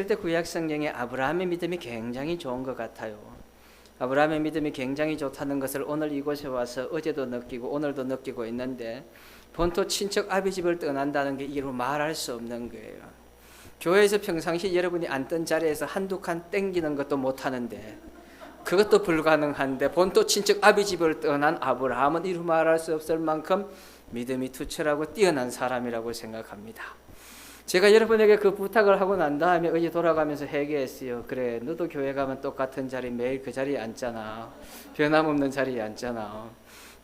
때 구약 성경에 아브라함의 믿음이 굉장히 좋은 것 같아요. 아브라함의 믿음이 굉장히 좋다는 것을 오늘 이곳에 와서 어제도 느끼고 오늘도 느끼고 있는데, 본토 친척 아비 집을 떠난다는 게 이루 말할 수 없는 거예요. 교회에서 평상시 여러분이 앉던 자리에서 한두 칸 땡기는 것도 못하는데, 그것도 불가능한데 본토 친척 아비 집을 떠난 아브라함은 이루 말할 수 없을 만큼 믿음이 투철하고 뛰어난 사람이라고 생각합니다. 제가 여러분에게 그 부탁을 하고 난 다음에 어제 돌아가면서 회개했어요. 그래, 너도 교회 가면 똑같은 자리 매일 그 자리에 앉잖아. 변함없는 자리에 앉잖아.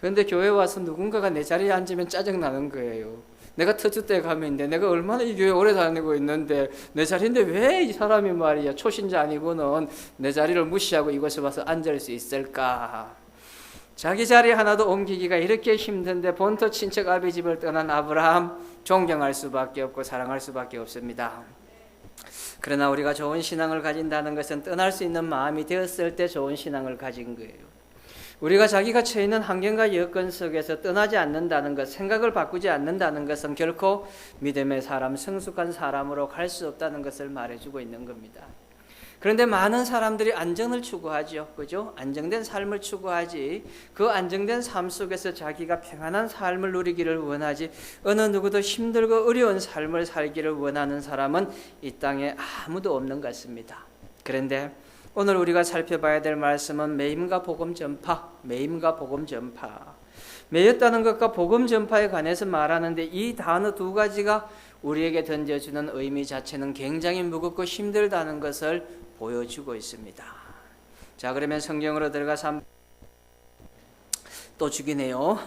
그런데 교회 와서 누군가가 내 자리에 앉으면 짜증나는 거예요. 내가 터줏대 감인데, 내가 얼마나 이 교회 오래 다니고 있는데 내 자리인데 왜 이 사람이 말이야, 초신자 아니고는 내 자리를 무시하고 이곳에 와서 앉을 수 있을까? 자기 자리 하나도 옮기기가 이렇게 힘든데 본토 친척 아비 집을 떠난 아브라함, 존경할 수밖에 없고 사랑할 수밖에 없습니다. 그러나 우리가 좋은 신앙을 가진다는 것은 떠날 수 있는 마음이 되었을 때 좋은 신앙을 가진 거예요. 우리가 자기가 처해 있는 환경과 여건 속에서 떠나지 않는다는 것, 생각을 바꾸지 않는다는 것은 결코 믿음의 사람, 성숙한 사람으로 갈 수 없다는 것을 말해주고 있는 겁니다. 그런데 많은 사람들이 안정을 추구하죠. 그죠? 안정된 삶을 추구하지, 그 안정된 삶 속에서 자기가 평안한 삶을 누리기를 원하지, 어느 누구도 힘들고 어려운 삶을 살기를 원하는 사람은 이 땅에 아무도 없는 것 같습니다. 그런데 오늘 우리가 살펴봐야 될 말씀은 매임과 복음 전파, 매임과 복음 전파. 매였다는 것과 복음 전파에 관해서 말하는데, 이 단어 두 가지가 우리에게 던져주는 의미 자체는 굉장히 무겁고 힘들다는 것을 보여주고 있습니다. 자, 그러면 성경으로 들어가서 또 죽이네요.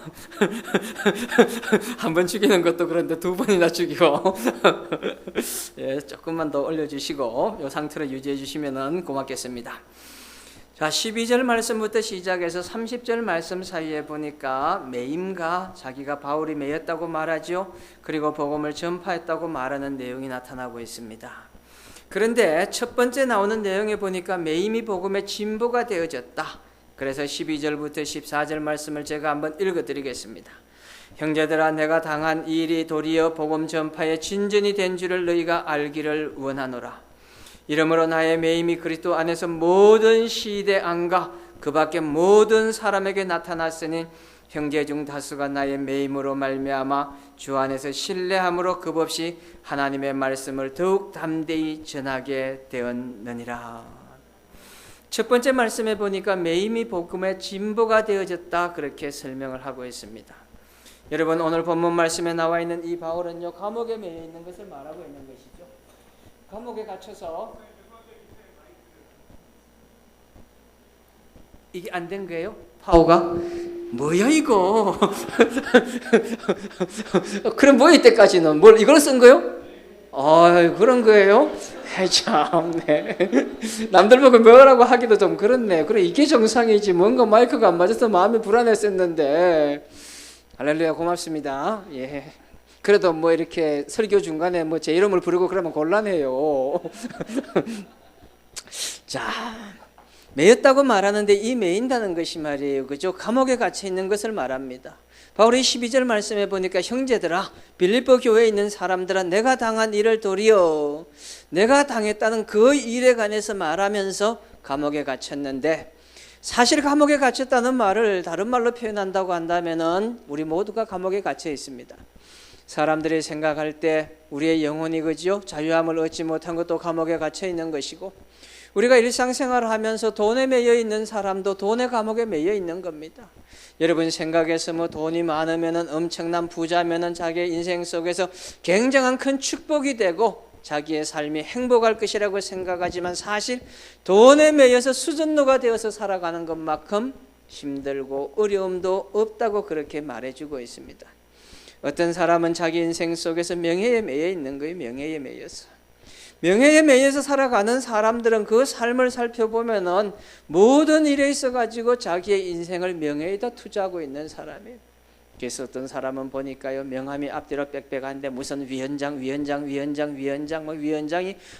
한 번 죽이는 것도 그런데 두 번이나 죽이고 예, 조금만 더 올려주시고 이 상태로 유지해 주시면 고맙겠습니다. 자, 12절 말씀부터 시작해서 30절 말씀 사이에 보니까 매임과 자기가 바울이 매였다고 말하죠. 그리고 복음을 전파했다고 말하는 내용이 나타나고 있습니다. 그런데 첫 번째 나오는 내용에 보니까 매임이 복음의 진보가 되어졌다. 그래서 12절부터 14절 말씀을 제가 한번 읽어드리겠습니다. 형제들아, 내가 당한 이 일이 도리어 복음 전파의 진전이 된 줄을 너희가 알기를 원하노라. 이러므로 나의 매임이 그리스도 안에서 모든 시대 안과 그 밖에 모든 사람에게 나타났으니 형제 중 다수가 나의 매임으로 말미암아 주 안에서 신뢰함으로 겁없이 하나님의 말씀을 더욱 담대히 전하게 되었느니라. 첫 번째 말씀에 보니까 매임이 복음의 진보가 되어졌다, 그렇게 설명을 하고 있습니다. 여러분, 오늘 본문 말씀에 나와 있는 이 바울은요, 감옥에 매여 있는 것을 말하고 있는 것이죠. 감옥에 갇혀서 이게 안 된 거예요. 파오가 뭐야 이거? 그럼 뭐 이때까지는 뭘 이걸 쓴 거요? 그런 거예요? 참네. 남들 보고 뭐라고 하기도 좀 그렇네. 그래, 이게 정상이지. 뭔가 마이크가 안 맞아서 마음이 불안했었는데. 할렐루야, 고맙습니다. 예. 그래도 뭐 이렇게 설교 중간에 뭐 제 이름을 부르고 그러면 곤란해요. 자, 매였다고 말하는데 이 매인다는 것이 말이에요, 그죠? 감옥에 갇혀 있는 것을 말합니다. 바울이 12절 말씀에 보니까 형제들아, 빌립보 교회에 있는 사람들아, 내가 당한 일을 도리어, 내가 당했다는 그 일에 관해서 말하면서 감옥에 갇혔는데, 사실 감옥에 갇혔다는 말을 다른 말로 표현한다고 한다면은 우리 모두가 감옥에 갇혀 있습니다. 사람들이 생각할 때 우리의 영혼이, 그죠? 자유함을 얻지 못한 것도 감옥에 갇혀 있는 것이고, 우리가 일상생활을 하면서 돈에 매여 있는 사람도 돈의 감옥에 매여 있는 겁니다. 여러분 생각해서 뭐 돈이 많으면은, 엄청난 부자면은 자기의 인생 속에서 굉장한 큰 축복이 되고 자기의 삶이 행복할 것이라고 생각하지만, 사실 돈에 매여서 수전노가 되어서 살아가는 것만큼 힘들고 어려움도 없다고 그렇게 말해주고 있습니다. 어떤 사람은 자기 인생 속에서 명예에 매여 있는 거예요. 명예에 매여서. 명예에 매여서 살아가는 사람들은 그 삶을 살펴보면은 모든 일에 있어 가지고 자기의 인생을 명예에다 투자하고 있는 사람이에요. 그래서 어떤 사람은 보니까요, 명함이 앞뒤로 빽빽한데 무슨 위원장이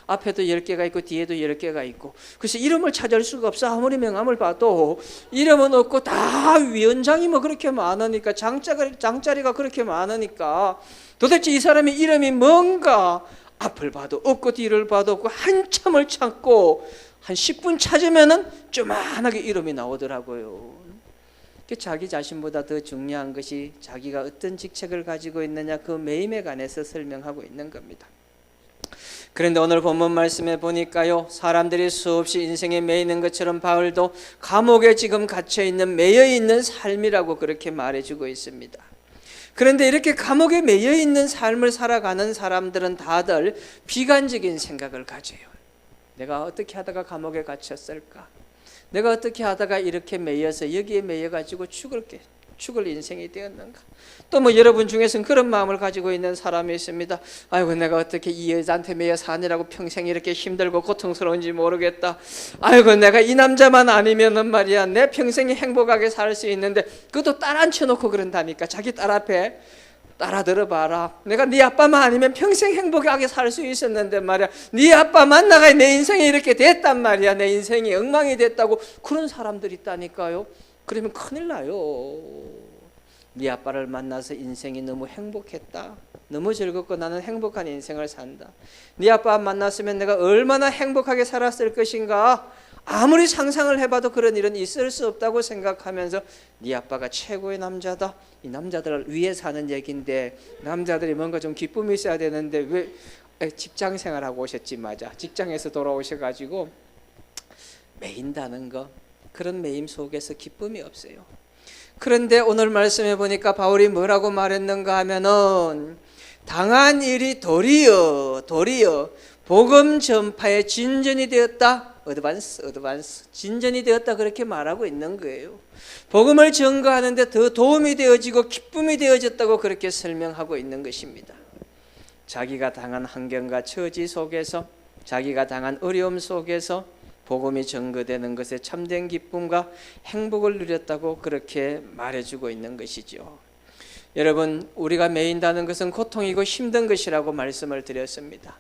앞에도 10개가 있고 뒤에도 10개가 있고, 그래서 이름을 찾을 수가 없어. 아무리 명함을 봐도 이름은 없고 다 위원장이 뭐 그렇게 많으니까, 장자리가 그렇게 많으니까 도대체 이 사람의 이름이 뭔가 앞을 봐도 없고 뒤를 봐도 없고 한참을 찾고 한 10분 찾으면은 조만하게 이름이 나오더라고요. 자기 자신보다 더 중요한 것이 자기가 어떤 직책을 가지고 있느냐, 그 매임에 관해서 설명하고 있는 겁니다. 그런데 오늘 본문 말씀에 보니까요, 사람들이 수없이 인생에 매이는 것처럼 바울도 감옥에 지금 갇혀있는, 매여있는 삶이라고 그렇게 말해주고 있습니다. 그런데 이렇게 감옥에 매여있는 삶을 살아가는 사람들은 다들 비관적인 생각을 가져요. 내가 어떻게 하다가 감옥에 갇혔을까? 내가 어떻게 하다가 이렇게 매여서 여기에 매여가지고 죽을 인생이 되었는가? 또 뭐 여러분 중에서는 그런 마음을 가지고 있는 사람이 있습니다. 아이고, 내가 어떻게 이 여자한테 매여 사느라고 평생 이렇게 힘들고 고통스러운지 모르겠다. 아이고, 내가 이 남자만 아니면은 말이야 내 평생이 행복하게 살 수 있는데, 그것도 딸 앉혀놓고 그런다니까. 자기 딸 앞에 따라 들어봐라. 내가 네 아빠만 아니면 평생 행복하게 살 수 있었는데 말이야, 네 아빠 만나가 내 인생이 이렇게 됐단 말이야. 내 인생이 엉망이 됐다고 그런 사람들이 있다니까요. 그러면 큰일 나요. 네 아빠를 만나서 인생이 너무 행복했다, 너무 즐겁고 나는 행복한 인생을 산다. 네 아빠 만났으면 내가 얼마나 행복하게 살았을 것인가, 아무리 상상을 해봐도 그런 일은 있을 수 없다고 생각하면서 네 아빠가 최고의 남자다, 이 남자들을 위해 사는 얘기인데, 남자들이 뭔가 좀 기쁨이 있어야 되는데 왜 직장 생활하고 오셨지, 맞아, 직장에서 돌아오셔가지고 매인다는 거, 그런 매임 속에서 기쁨이 없어요. 그런데 오늘 말씀해 보니까 바울이 뭐라고 말했는가 하면은, 당한 일이 도리어 복음 전파의 진전이 되었다. 어드반스 진전이 되었다, 그렇게 말하고 있는 거예요. 복음을 전가하는데 더 도움이 되어지고 기쁨이 되어졌다고 그렇게 설명하고 있는 것입니다. 자기가 당한 환경과 처지 속에서, 자기가 당한 어려움 속에서 복음이 전거되는 것에 참된 기쁨과 행복을 누렸다고 그렇게 말해주고 있는 것이죠. 여러분, 우리가 매인다는 것은 고통이고 힘든 것이라고 말씀을 드렸습니다.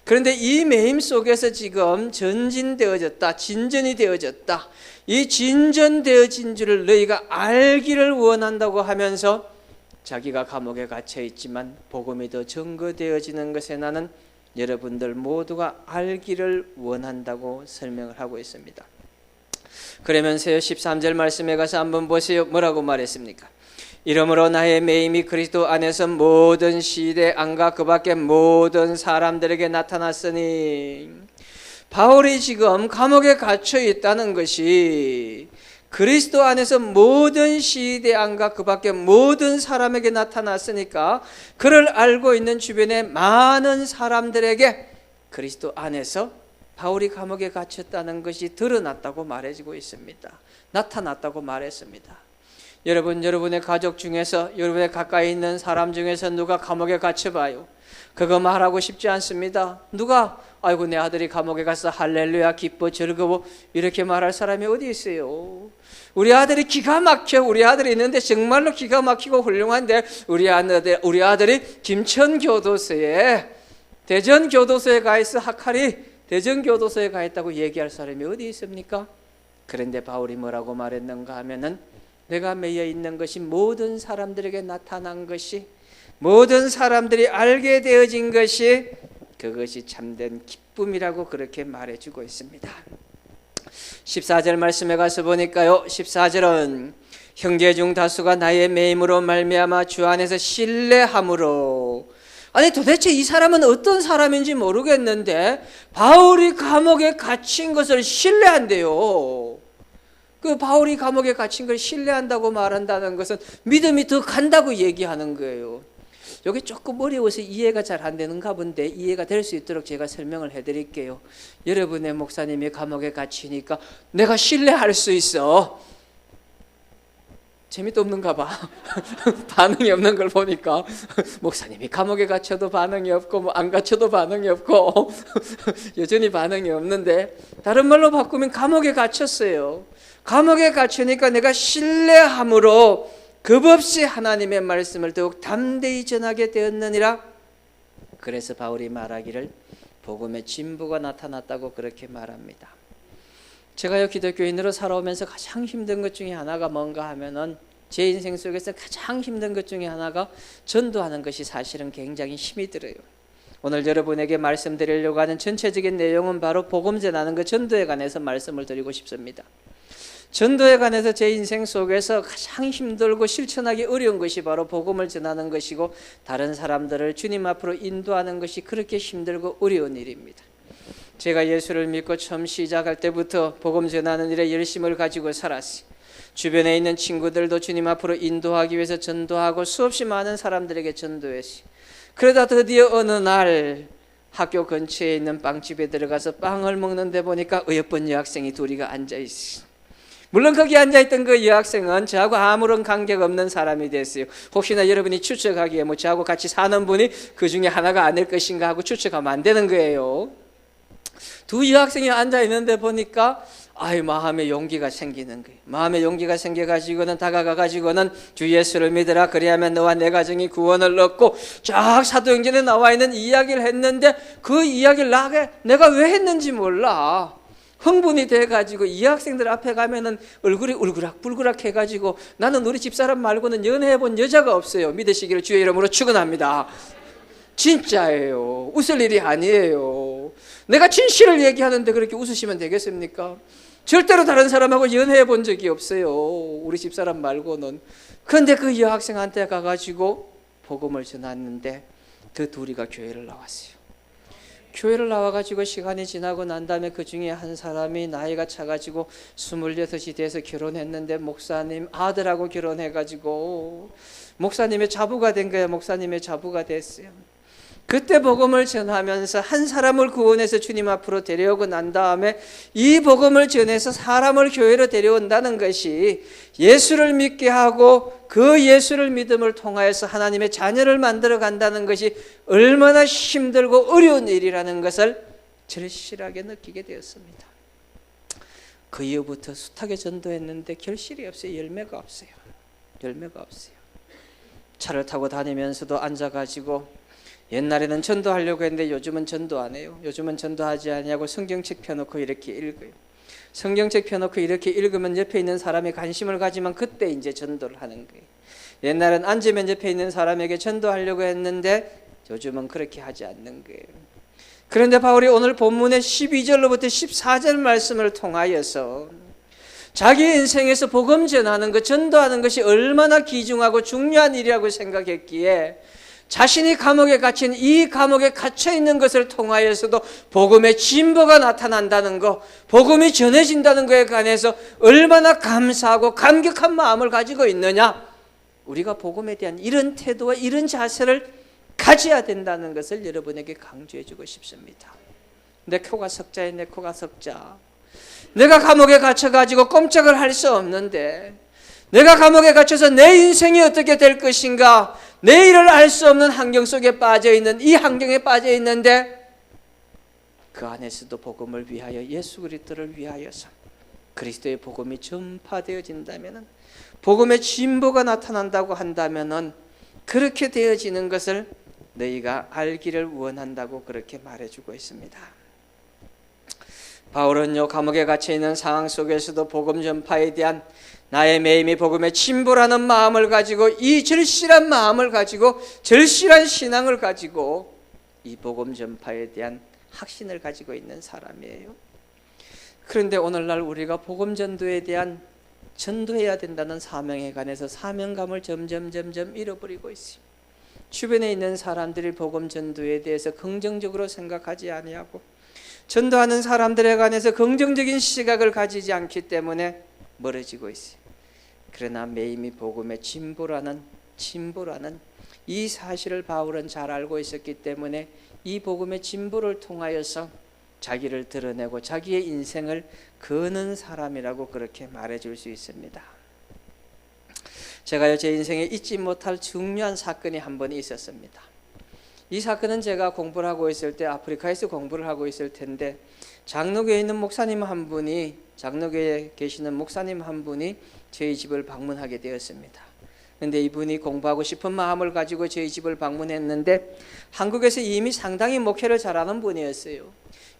그런데 이 매임 속에서 지금 전진되어졌다, 진전이 되어졌다, 이 진전되어진 줄을 너희가 알기를 원한다고 하면서, 자기가 감옥에 갇혀 있지만 복음이 더 전거되어지는 것에 나는 여러분들 모두가 알기를 원한다고 설명을 하고 있습니다. 그러면서요, 13절 말씀에 가서 한번 보세요. 뭐라고 말했습니까? 이러므로 나의 매임이 그리스도 안에서 모든 시대 안과 그 밖에 모든 사람들에게 나타났으니, 바울이 지금 감옥에 갇혀 있다는 것이 그리스도 안에서 모든 시대 안과 그 밖에 모든 사람에게 나타났으니까, 그를 알고 있는 주변의 많은 사람들에게 그리스도 안에서 바울이 감옥에 갇혔다는 것이 드러났다고 말해지고 있습니다. 나타났다고 말했습니다. 여러분, 여러분의 가족 중에서, 여러분의 가까이 있는 사람 중에서 누가 감옥에 갇혀봐요. 그거 말하고 싶지 않습니다. 누가 아이고 내 아들이 감옥에 가서 할렐루야 기뻐 즐거워 이렇게 말할 사람이 어디 있어요? 우리 아들이 기가 막혀, 우리 아들이 있는데 정말로 기가 막히고 훌륭한데 우리 아들이 김천교도소에, 대전교도소에 가 있어, 학할이 대전교도소에 가 있다고 얘기할 사람이 어디 있습니까? 그런데 바울이 뭐라고 말했는가 하면은, 내가 매여 있는 것이 모든 사람들에게 나타난 것이, 모든 사람들이 알게 되어진 것이, 그것이 참된 기쁨이라고 그렇게 말해주고 있습니다. 14절 말씀에 가서 보니까요, 14절은 형제 중 다수가 나의 매임으로 말미암아 주 안에서 신뢰함으로, 아니 도대체 이 사람은 어떤 사람인지 모르겠는데 바울이 감옥에 갇힌 것을 신뢰한대요. 그 바울이 감옥에 갇힌 걸 신뢰한다고 말한다는 것은 믿음이 더 간다고 얘기하는 거예요. 여기 조금 어려워서 이해가 잘 안 되는가 본데, 이해가 될 수 있도록 제가 설명을 해드릴게요. 여러분의 목사님이 감옥에 갇히니까 내가 신뢰할 수 있어. 재미도 없는가 봐. 반응이 없는 걸 보니까 목사님이 감옥에 갇혀도 반응이 없고 뭐 안 갇혀도 반응이 없고 여전히 반응이 없는데, 다른 말로 바꾸면 감옥에 갇혔어요. 감옥에 갇히니까 내가 신뢰함으로 겁없이 하나님의 말씀을 더욱 담대히 전하게 되었느니라. 그래서 바울이 말하기를 복음의 진부가 나타났다고 그렇게 말합니다. 제가요, 기독교인으로 살아오면서 가장 힘든 것 중에 하나가 뭔가 하면은, 제 인생 속에서 가장 힘든 것 중에 하나가 전도하는 것이 사실은 굉장히 힘이 들어요. 오늘 여러분에게 말씀드리려고 하는 전체적인 내용은 바로 복음 전하는 그 전도에 관해서 말씀을 드리고 싶습니다. 전도에 관해서 제 인생 속에서 가장 힘들고 실천하기 어려운 것이 바로 복음을 전하는 것이고, 다른 사람들을 주님 앞으로 인도하는 것이 그렇게 힘들고 어려운 일입니다. 제가 예수를 믿고 처음 시작할 때부터 복음 전하는 일에 열심을 가지고 살았어요. 주변에 있는 친구들도 주님 앞으로 인도하기 위해서 전도하고 수없이 많은 사람들에게 전도했어요. 그러다 드디어 어느 날 학교 근처에 있는 빵집에 들어가서 빵을 먹는데 보니까 어여쁜 여학생이 둘이가 앉아있어요. 물론 거기 앉아있던 그 여학생은 저하고 아무런 관계가 없는 사람이 됐어요. 혹시나 여러분이 추측하기에 저하고 같이 사는 분이 그 중에 하나가 아닐 것인가 하고 추측하면 안 되는 거예요. 두 여학생이 앉아있는데 보니까 마음에 용기가 생기는 거예요. 마음에 용기가 생겨가지고는 다가가가지고는 주 예수를 믿으라, 그리하면 너와 내 가정이 구원을 얻고, 쫙 사도행전에 나와 있는 이야기를 했는데 그 이야기를 내가 왜 했는지 몰라. 흥분이 돼가지고 이 학생들 앞에 가면은 얼굴이 울그락불그락 해가지고, 나는 우리 집사람 말고는 연애해본 여자가 없어요. 믿으시기를 주의 이름으로 축원합니다. 진짜예요. 웃을 일이 아니에요. 내가 진실을 얘기하는데 그렇게 웃으시면 되겠습니까? 절대로 다른 사람하고 연애해본 적이 없어요. 우리 집사람 말고는. 그런데 그 여학생한테 가가지고 복음을 전했는데 그 둘이가 교회를 나왔어요. 교회를 나와가지고 시간이 지나고 난 다음에 그 중에 한 사람이 나이가 차가지고 26이 돼서 결혼했는데 목사님 아들하고 결혼해가지고 목사님의 자부가 된 거예요. 목사님의 자부가 됐어요. 그때 복음을 전하면서 한 사람을 구원해서 주님 앞으로 데려오고 난 다음에 이 복음을 전해서 사람을 교회로 데려온다는 것이 예수를 믿게 하고 그 예수를 믿음을 통하여서 하나님의 자녀를 만들어 간다는 것이 얼마나 힘들고 어려운 일이라는 것을 절실하게 느끼게 되었습니다. 그 이후부터 숱하게 전도했는데 결실이 없어요. 열매가 없어요. 차를 타고 다니면서도 앉아가지고 옛날에는 전도하려고 했는데 요즘은 전도 안 해요. 요즘은 전도하지 않냐고 성경책 펴놓고 이렇게 읽어요. 성경책 펴놓고 이렇게 읽으면 옆에 있는 사람이 관심을 가지면 그때 이제 전도를 하는 거예요. 옛날엔 앉으면 옆에 있는 사람에게 전도하려고 했는데 요즘은 그렇게 하지 않는 거예요. 그런데 바울이 오늘 본문의 12절로부터 14절 말씀을 통하여서 자기 인생에서 복음 전하는 것, 전도하는 것이 얼마나 귀중하고 중요한 일이라고 생각했기에 자신이 감옥에 갇힌 이 감옥에 갇혀 있는 것을 통하여서도 복음의 진보가 나타난다는 것, 복음이 전해진다는 것에 관해서 얼마나 감사하고 감격한 마음을 가지고 있느냐. 우리가 복음에 대한 이런 태도와 이런 자세를 가져야 된다는 것을 여러분에게 강조해 주고 싶습니다. 내 코가 석자에 내 코가 석자. 내가 감옥에 갇혀가지고 꼼짝을 할 수 없는데, 내가 감옥에 갇혀서 내 인생이 어떻게 될 것인가, 내일을 알 수 없는 환경 속에 빠져있는 이 환경에 빠져있는데 그 안에서도 복음을 위하여, 예수 그리스도를 위하여서 그리스도의 복음이 전파되어진다면, 복음의 진보가 나타난다고 한다면 그렇게 되어지는 것을 너희가 알기를 원한다고 그렇게 말해주고 있습니다. 바울은요, 감옥에 갇혀있는 상황 속에서도 복음 전파에 대한 나의 매임이 복음의 진보라는 마음을 가지고, 이 절실한 마음을 가지고, 절실한 신앙을 가지고 이 복음 전파에 대한 확신을 가지고 있는 사람이에요. 그런데 오늘날 우리가 복음 전도에 대한, 전도해야 된다는 사명에 관해서 사명감을 점점 잃어버리고 있어요. 주변에 있는 사람들이 복음 전도에 대해서 긍정적으로 생각하지 아니하고, 전도하는 사람들에 관해서 긍정적인 시각을 가지지 않기 때문에 멀어지고 있어요. 그러나 매임이 복음의 진보라는 이 사실을 바울은 잘 알고 있었기 때문에 이 복음의 진보를 통하여서 자기를 드러내고 자기의 인생을 거는 사람이라고 그렇게 말해줄 수 있습니다. 제가요, 제 인생에 잊지 못할 중요한 사건이 한 번 있었습니다. 이 사건은 제가 공부를 하고 있을 때, 아프리카에서 공부를 하고 있을 텐데, 장로교에 있는 목사님 한 분이, 장로교에 계시는 목사님 한 분이 저희 집을 방문하게 되었습니다. 그런데 이분이 공부하고 싶은 마음을 가지고 저희 집을 방문했는데, 한국에서 이미 상당히 목회를 잘하는 분이었어요.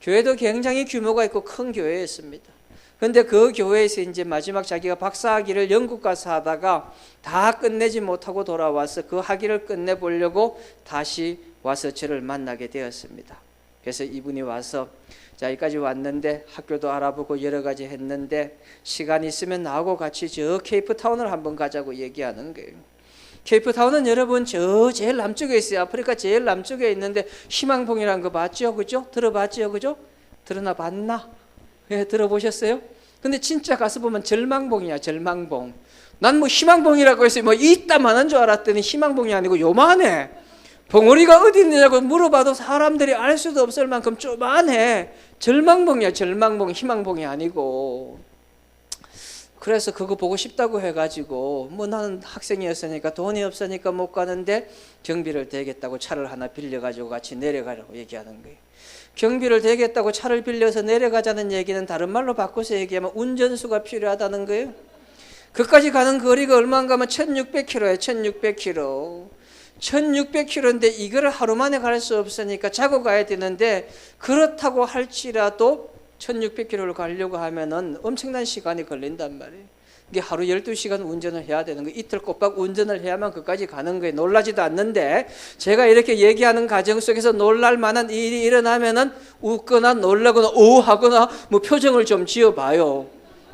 교회도 굉장히 규모가 있고 큰 교회였습니다. 그런데 그 교회에서 이제 마지막 자기가 박사학위를 영국 가서 하다가 다 끝내지 못하고 돌아와서 그 학위를 끝내보려고 다시 와서 저를 만나게 되었습니다. 그래서 이분이 와서 자, 여기까지 왔는데 학교도 알아보고 여러 가지 했는데 시간 있으면 나하고 같이 저 케이프타운을 한번 가자고 얘기하는 거예요. 케이프타운은 여러분 저 제일 남쪽에 있어요. 아프리카 제일 남쪽에 있는데 희망봉이라는 거 봤죠? 그죠? 들어봤죠? 그죠? 들어나 봤나? 예, 들어보셨어요? 근데 진짜 가서 보면 절망봉이야. 절망봉. 난 뭐 희망봉이라고 해서 뭐 이따만한 줄 알았더니 희망봉이 아니고 요만해. 봉우리가 어디 있느냐고 물어봐도 사람들이 알 수도 없을 만큼 쪼만해. 절망봉이야. 절망봉. 희망봉이 아니고. 그래서 그거 보고 싶다고 해가지고 뭐 나는 학생이었으니까 돈이 없으니까 못 가는데 경비를 대겠다고 차를 하나 빌려가지고 같이 내려가라고 얘기하는 거예요. 경비를 대겠다고 차를 빌려서 내려가자는 얘기는 다른 말로 바꿔서 얘기하면 운전수가 필요하다는 거예요. 그까지 가는 거리가 얼마인가 하면 1600km예요. 1600km. 1600km인데 이거를 하루 만에 갈 수 없으니까 자고 가야 되는데 그렇다고 할지라도 1600km를 가려고 하면은 엄청난 시간이 걸린단 말이에요. 이게 하루 12시간 운전을 해야 되는 거예요. 이틀 꼬박 운전을 해야만 그까지 가는 거예요. 놀라지도 않는데 제가 이렇게 얘기하는 과정 속에서 놀랄 만한 일이 일어나면은 웃거나 놀라거나 오하거나 뭐 표정을 좀 지어봐요.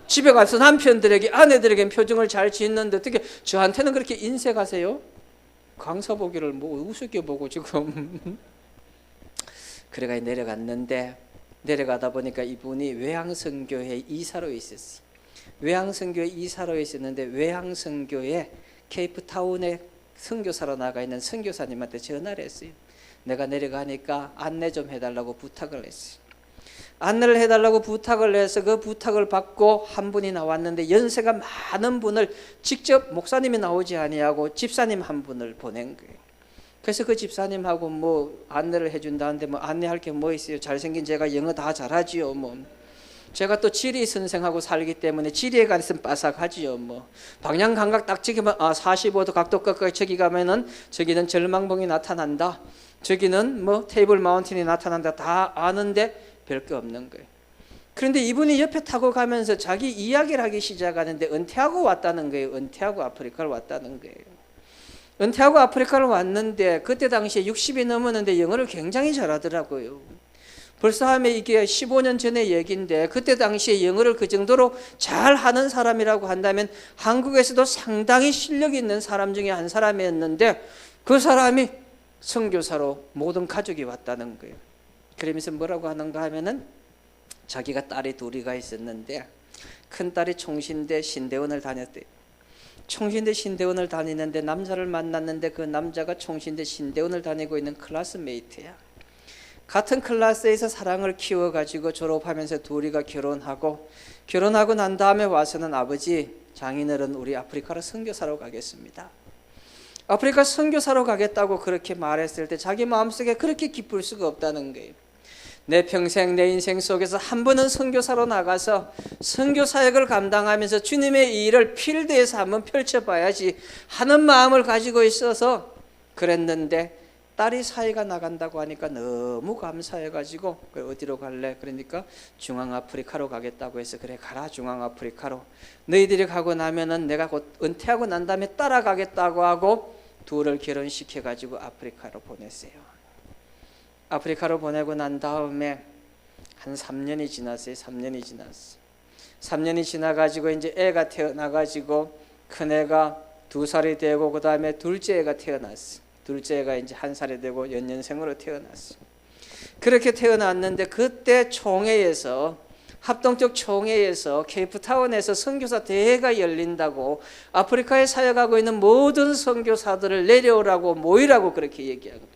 집에 가서 남편들에게 아내들에게 표정을 잘 짓는데 어떻게 저한테는 그렇게 인색하세요? 강사 보기를 뭐 우습게 보고 지금. 그래가 내려갔는데 내려가다 보니까 이분이 외항선교회 이사로 있었어요. 외항선교회 이사로 있었는데 외항선교회 케이프타운에 선교사로 나가 있는 선교사님한테 전화를 했어요. 내가 내려가니까 안내 좀 해달라고 부탁을 했어요. 안내를 해달라고 부탁을 해서 그 부탁을 받고 한 분이 나왔는데 연세가 많은 분을 직접 목사님이 나오지 아니하고 집사님 한 분을 보낸 거예요. 그래서 그 집사님하고 뭐 안내를 해준다는데 뭐 안내할 게 뭐 있어요? 잘생긴 제가 영어 다 잘하지요. 뭐 제가 또 지리 선생하고 살기 때문에 지리에 가서는 빠삭하지요. 뭐 방향 감각 딱 찍으면 45도 각도 꺾어 저기 가면은 저기는 절망봉이 나타난다. 저기는 뭐 테이블 마운틴이 나타난다. 다 아는데 별거 없는 거예요. 그런데 이분이 옆에 타고 가면서 자기 이야기를 하기 시작하는데 은퇴하고 왔다는 거예요. 은퇴하고 아프리카를 왔다는 거예요. 은퇴하고 아프리카를 왔는데 그때 당시에 60이 넘었는데 영어를 굉장히 잘하더라고요. 벌써 하면 이게 15년 전의 얘기인데 그때 당시에 영어를 그 정도로 잘하는 사람이라고 한다면 한국에서도 상당히 실력 있는 사람 중에 한 사람이었는데 그 사람이 선교사로 모든 가족이 왔다는 거예요. 그러면서 뭐라고 하는가 하면은 자기가 딸이 둘이가 있었는데 큰딸이 총신대 신대원을 다녔대요. 총신대 신대원을 다니는데 남자를 만났는데 그 남자가 총신대 신대원을 다니고 있는 클래스메이트야. 같은 클래스에서 사랑을 키워가지고 졸업하면서 둘이가 결혼하고 난 다음에 와서는 아버지 장인어른 우리 아프리카로 선교사로 가겠습니다. 아프리카 선교사로 가겠다고 그렇게 말했을 때 자기 마음속에 그렇게 기쁠 수가 없다는 거예요. 내 평생 내 인생 속에서 한 번은 선교사로 나가서 선교 사역을 감당하면서 주님의 일을 필드에서 한번 펼쳐봐야지 하는 마음을 가지고 있어서 그랬는데 딸이 사회가 나간다고 하니까 너무 감사해가지고 어디로 갈래? 그러니까 중앙아프리카로 가겠다고 해서 그래 가라 중앙아프리카로. 너희들이 가고 나면은 내가 곧 은퇴하고 난 다음에 따라가겠다고 하고 둘을 결혼시켜가지고 아프리카로 보냈어요. 아프리카로 보내고 난 다음에 한 3년이 지났어요. 3년이 지나가지고 이제 애가 태어나가지고 큰애가 2살이 되고 그 다음에 둘째 애가 태어났어요. 둘째 애가 이제 1살이 되고 연년생으로 태어났어요. 그렇게 태어났는데 그때 총회에서 합동적 총회에서 케이프타운에서 선교사 대회가 열린다고 아프리카에 사역하고 있는 모든 선교사들을 내려오라고 모이라고 그렇게 얘기하거든요.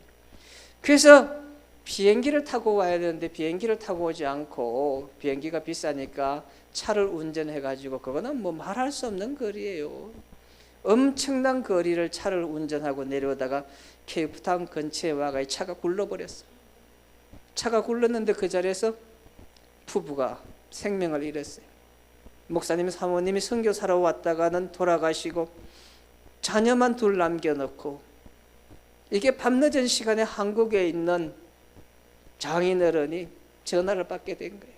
그래서 비행기를 타고 와야 되는데 비행기를 타고 오지 않고 비행기가 비싸니까 차를 운전해가지고 그거는 뭐 말할 수 없는 거리예요. 엄청난 거리를 차를 운전하고 내려오다가 케이프타운 근처에 와가 차가 굴러버렸어. 차가 굴렀는데 그 자리에서 부부가 생명을 잃었어요. 목사님 사모님이 선교사로 왔다가는 돌아가시고 자녀만 둘 남겨놓고 이게 밤늦은 시간에 한국에 있는 장인어른이 전화를 받게 된 거예요.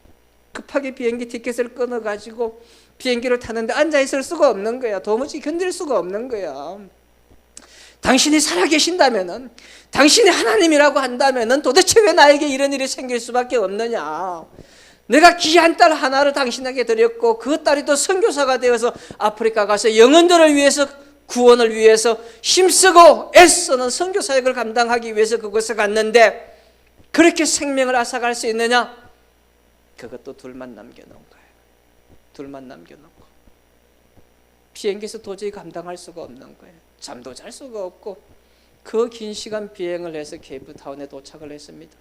급하게 비행기 티켓을 끊어가지고 비행기를 타는데 앉아있을 수가 없는 거야. 도무지 견딜 수가 없는 거야. 당신이 살아계신다면은, 당신이 하나님이라고 한다면은 도대체 왜 나에게 이런 일이 생길 수밖에 없느냐? 내가 귀한 딸 하나를 당신에게 드렸고 그 딸이 또 선교사가 되어서 아프리카 가서 영혼들을 위해서, 구원을 위해서 힘쓰고 애쓰는 선교 사역을 감당하기 위해서 그곳에 갔는데 그렇게 생명을 앗아갈 수 있느냐? 그것도 둘만 남겨놓은 거예요. 둘만 남겨놓고 비행기에서 도저히 감당할 수가 없는 거예요. 잠도 잘 수가 없고 그 긴 시간 비행을 해서 케이프타운에 도착을 했습니다.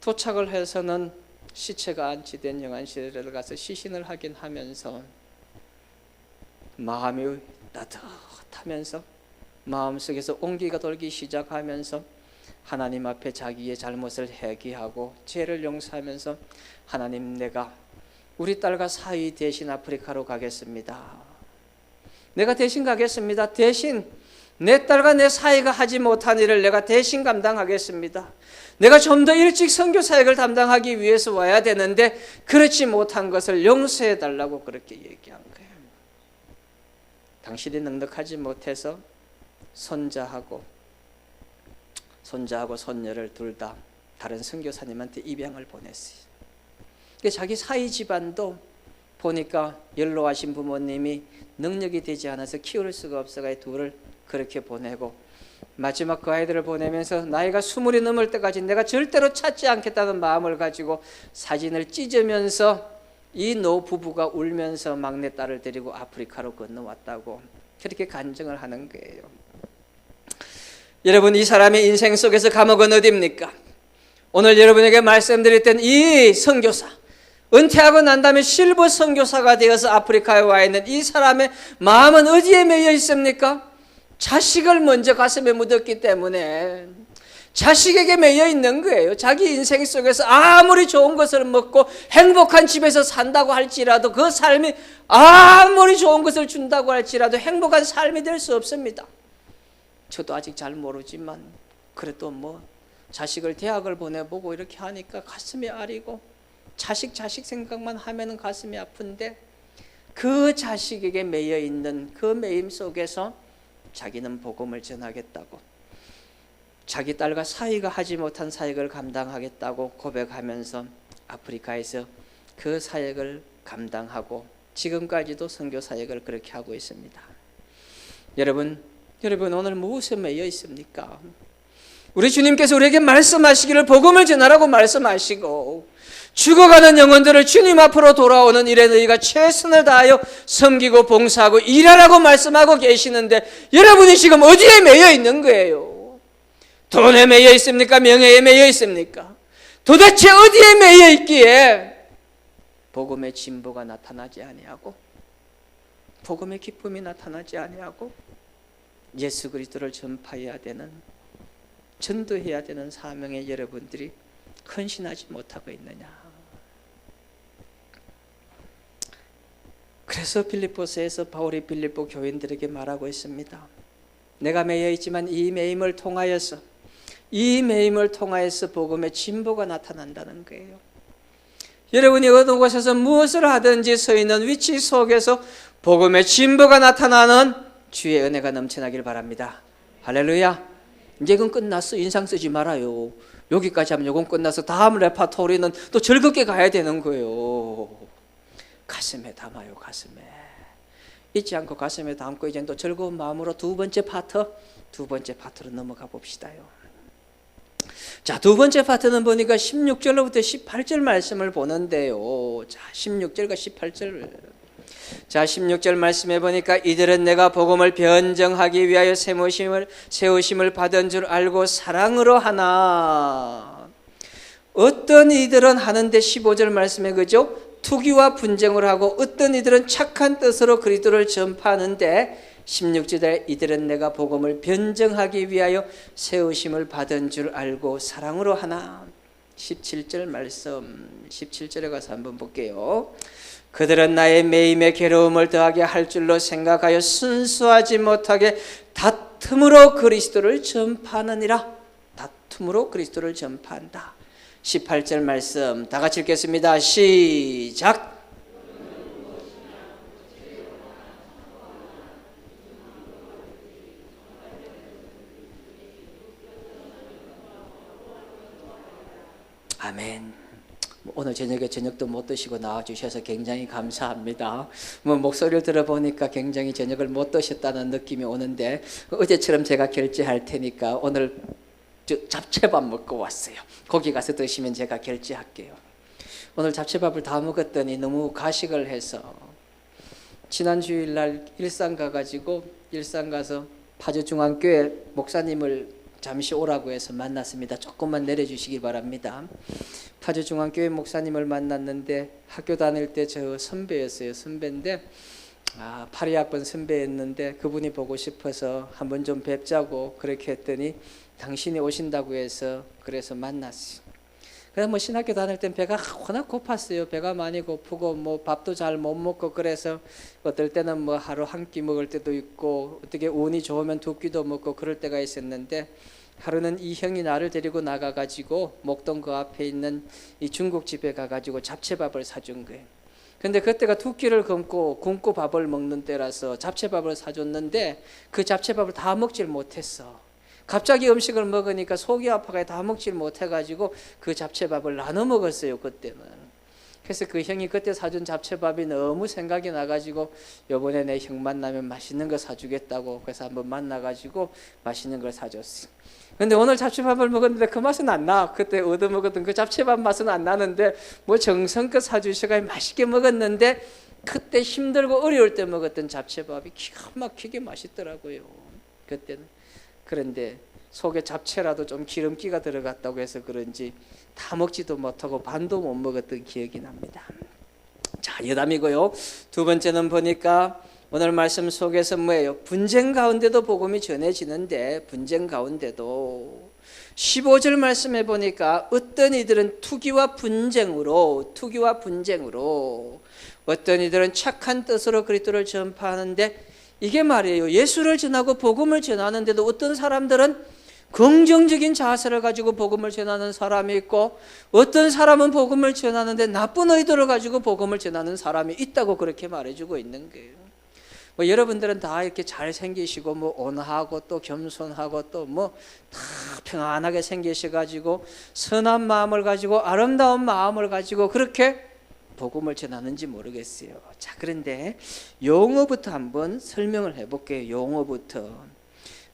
도착을 해서는 시체가 안치된 영안실에 가서 시신을 확인하면서 마음이 따뜻하면서 마음속에서 온기가 돌기 시작하면서 하나님 앞에 자기의 잘못을 회개하고 죄를 용서하면서 하나님, 내가 우리 딸과 사위 대신 아프리카로 가겠습니다. 내가 대신 가겠습니다. 대신 내 딸과 내 사위가 하지 못한 일을 내가 대신 감당하겠습니다. 내가 좀 더 일찍 선교 사역을 담당하기 위해서 와야 되는데 그렇지 못한 것을 용서해 달라고 그렇게 얘기한 거예요. 당신이 넉넉하지 못해서 손자하고 손녀를 둘 다 다른 선교사님한테 입양을 보냈어요. 자기 사위 집안도 보니까 연로하신 부모님이 능력이 되지 않아서 키울 수가 없어서 둘을 그렇게 보내고 마지막 그 아이들을 보내면서 나이가 20이 넘을 때까지 내가 절대로 찾지 않겠다는 마음을 가지고 사진을 찢으면서 이 노부부가 울면서 막내딸을 데리고 아프리카로 건너왔다고 그렇게 간증을 하는 거예요. 여러분, 이 사람의 인생 속에서 감옥은 어디입니까? 오늘 여러분에게 말씀드릴 이 선교사, 은퇴하고 난 다음에 실버 선교사가 되어서 아프리카에 와 있는 이 사람의 마음은 어디에 매여 있습니까? 자식을 먼저 가슴에 묻었기 때문에 자식에게 매여 있는 거예요. 자기 인생 속에서 아무리 좋은 것을 먹고 행복한 집에서 산다고 할지라도 그 삶이 아무리 좋은 것을 준다고 할지라도 행복한 삶이 될 수 없습니다. 저도 아직 잘 모르지만 그래도 자식을 대학을 보내보고 이렇게 하니까 가슴이 아리고 자식 생각만 하면은 가슴이 아픈데 그 자식에게 매여 있는 그 매임 속에서 자기는 복음을 전하겠다고, 자기 딸과 사위가 하지 못한 사역을 감당하겠다고 고백하면서 아프리카에서 그 사역을 감당하고 지금까지도 선교 사역을 그렇게 하고 있습니다. 여러분 오늘 무엇에 매여 있습니까? 우리 주님께서 우리에게 말씀하시기를 복음을 전하라고 말씀하시고 죽어가는 영혼들을 주님 앞으로 돌아오는 일에 너희가 최선을 다하여 섬기고 봉사하고 일하라고 말씀하고 계시는데 여러분이 지금 어디에 매여 있는 거예요? 돈에 매여 있습니까? 명예에 매여 있습니까? 도대체 어디에 매여 있기에 복음의 진보가 나타나지 아니하고 복음의 기쁨이 나타나지 아니하고 예수 그리스도를 전파해야 되는, 전도해야 되는 사명에 여러분들이 헌신하지 못하고 있느냐? 그래서 빌립보서에서 바울이 빌립보 교인들에게 말하고 있습니다. 내가 매여 있지만 이 매임을 통하여서 복음의 진보가 나타난다는 거예요. 여러분이 어느 곳에서 무엇을 하든지 서 있는 위치 속에서 복음의 진보가 나타나는 주의 은혜가 넘쳐나길 바랍니다. 할렐루야. 이제 이건 끝났어. 인상 쓰지 말아요. 여기까지 하면 이건 끝나서 다음 레파토리는 또 즐겁게 가야 되는 거예요. 가슴에 담아요. 가슴에 잊지 않고 가슴에 담고 이제 또 즐거운 마음으로 두 번째 파트로 넘어가 봅시다요. 자, 두 번째 파트는 보니까 16절로부터 18절 말씀을 보는데요. 자, 16절과 18절. 자, 16절 말씀해 보니까 이들은 내가 복음을 변정하기 위하여 세우심을 받은 줄 알고 사랑으로 하나. 어떤 이들은 하는데 15절 말씀에 그죠? 투기와 분쟁을 하고 어떤 이들은 착한 뜻으로 그리스도를 전파하는데 16절에 이들은 내가 복음을 변정하기 위하여 세우심을 받은 줄 알고 사랑으로 하나. 17절 말씀, 17절에 가서 한번 볼게요. 그들은 나의 매임에 괴로움을 더하게 할 줄로 생각하여 순수하지 못하게 다툼으로 그리스도를 전파하느니라. 다툼으로 그리스도를 전파한다. 18절 말씀 다 같이 읽겠습니다. 시작. 오늘 저녁에 저녁도 못 드시고 나와주셔서 굉장히 감사합니다. 뭐 목소리를 들어보니까 굉장히 저녁을 못 드셨다는 느낌이 오는데 어제처럼 제가 결제할 테니까 오늘 잡채밥 먹고 왔어요. 거기 가서 드시면 제가 결제할게요. 오늘 잡채밥을 다 먹었더니 너무 가식을 해서 지난 주일날 일산 가가지고 일산 가서 파주중앙교회 목사님을 잠시 오라고 해서 만났습니다. 조금만 내려주시기 바랍니다. 파주중앙교회 목사님을 만났는데 학교 다닐 때 저 선배였어요. 선배인데 파리학번 선배였는데 그분이 보고 싶어서 한번 좀 뵙자고 그렇게 했더니 당신이 오신다고 해서 그래서 만났어요. 그래서 뭐 신학교 다닐 땐 배가 워낙 고팠어요. 배가 많이 고프고 뭐 밥도 잘 못 먹고 그래서 어떨 때는 뭐 하루 한 끼 먹을 때도 있고 어떻게 운이 좋으면 두 끼도 먹고 그럴 때가 있었는데 하루는 이 형이 나를 데리고 나가가지고 목동 그 앞에 있는 이 중국집에 가가지고 잡채밥을 사준 거예요. 근데 그때가 두 끼를 굶고 밥을 먹는 때라서 잡채밥을 사줬는데 그 잡채밥을 다 먹질 못했어. 갑자기 음식을 먹으니까 속이 아파가 다 먹질 못해가지고 그 잡채밥을 나눠 먹었어요. 그때는. 그래서 그 형이 그때 사준 잡채밥이 너무 생각이 나가지고 이번에 내 형 만나면 맛있는 거 사주겠다고 그래서 한번 만나가지고 맛있는 걸 사줬어요. 근데 오늘 잡채밥을 먹었는데 그 맛은 안 나. 그때 얻어먹었던 그 잡채밥 맛은 안 나는데 뭐 정성껏 사주셔가 맛있게 먹었는데 그때 힘들고 어려울 때 먹었던 잡채밥이 기가 막히게 맛있더라고요. 그때는. 그런데 속에 잡채라도 좀 기름기가 들어갔다고 해서 그런지 다 먹지도 못하고 반도 못 먹었던 기억이 납니다. 자, 여담이고요. 두 번째는 보니까 오늘 말씀 속에서 뭐예요? 분쟁 가운데도 복음이 전해지는데 분쟁 가운데도 15절 말씀해 보니까 어떤 이들은 투기와 분쟁으로 어떤 이들은 착한 뜻으로 그리스도를 전파하는데 이게 말이에요. 예수를 전하고 복음을 전하는데도 어떤 사람들은 긍정적인 자세를 가지고 복음을 전하는 사람이 있고 어떤 사람은 복음을 전하는데 나쁜 의도를 가지고 복음을 전하는 사람이 있다고 그렇게 말해주고 있는 거예요. 뭐 여러분들은 다 이렇게 잘생기시고 뭐 온화하고 또 겸손하고 또 뭐 다 평안하게 생기셔가지고 선한 마음을 가지고 아름다운 마음을 가지고 그렇게 복음을 전하는지 모르겠어요. 자, 그런데 용어부터 한번 설명을 해볼게요. 용어부터.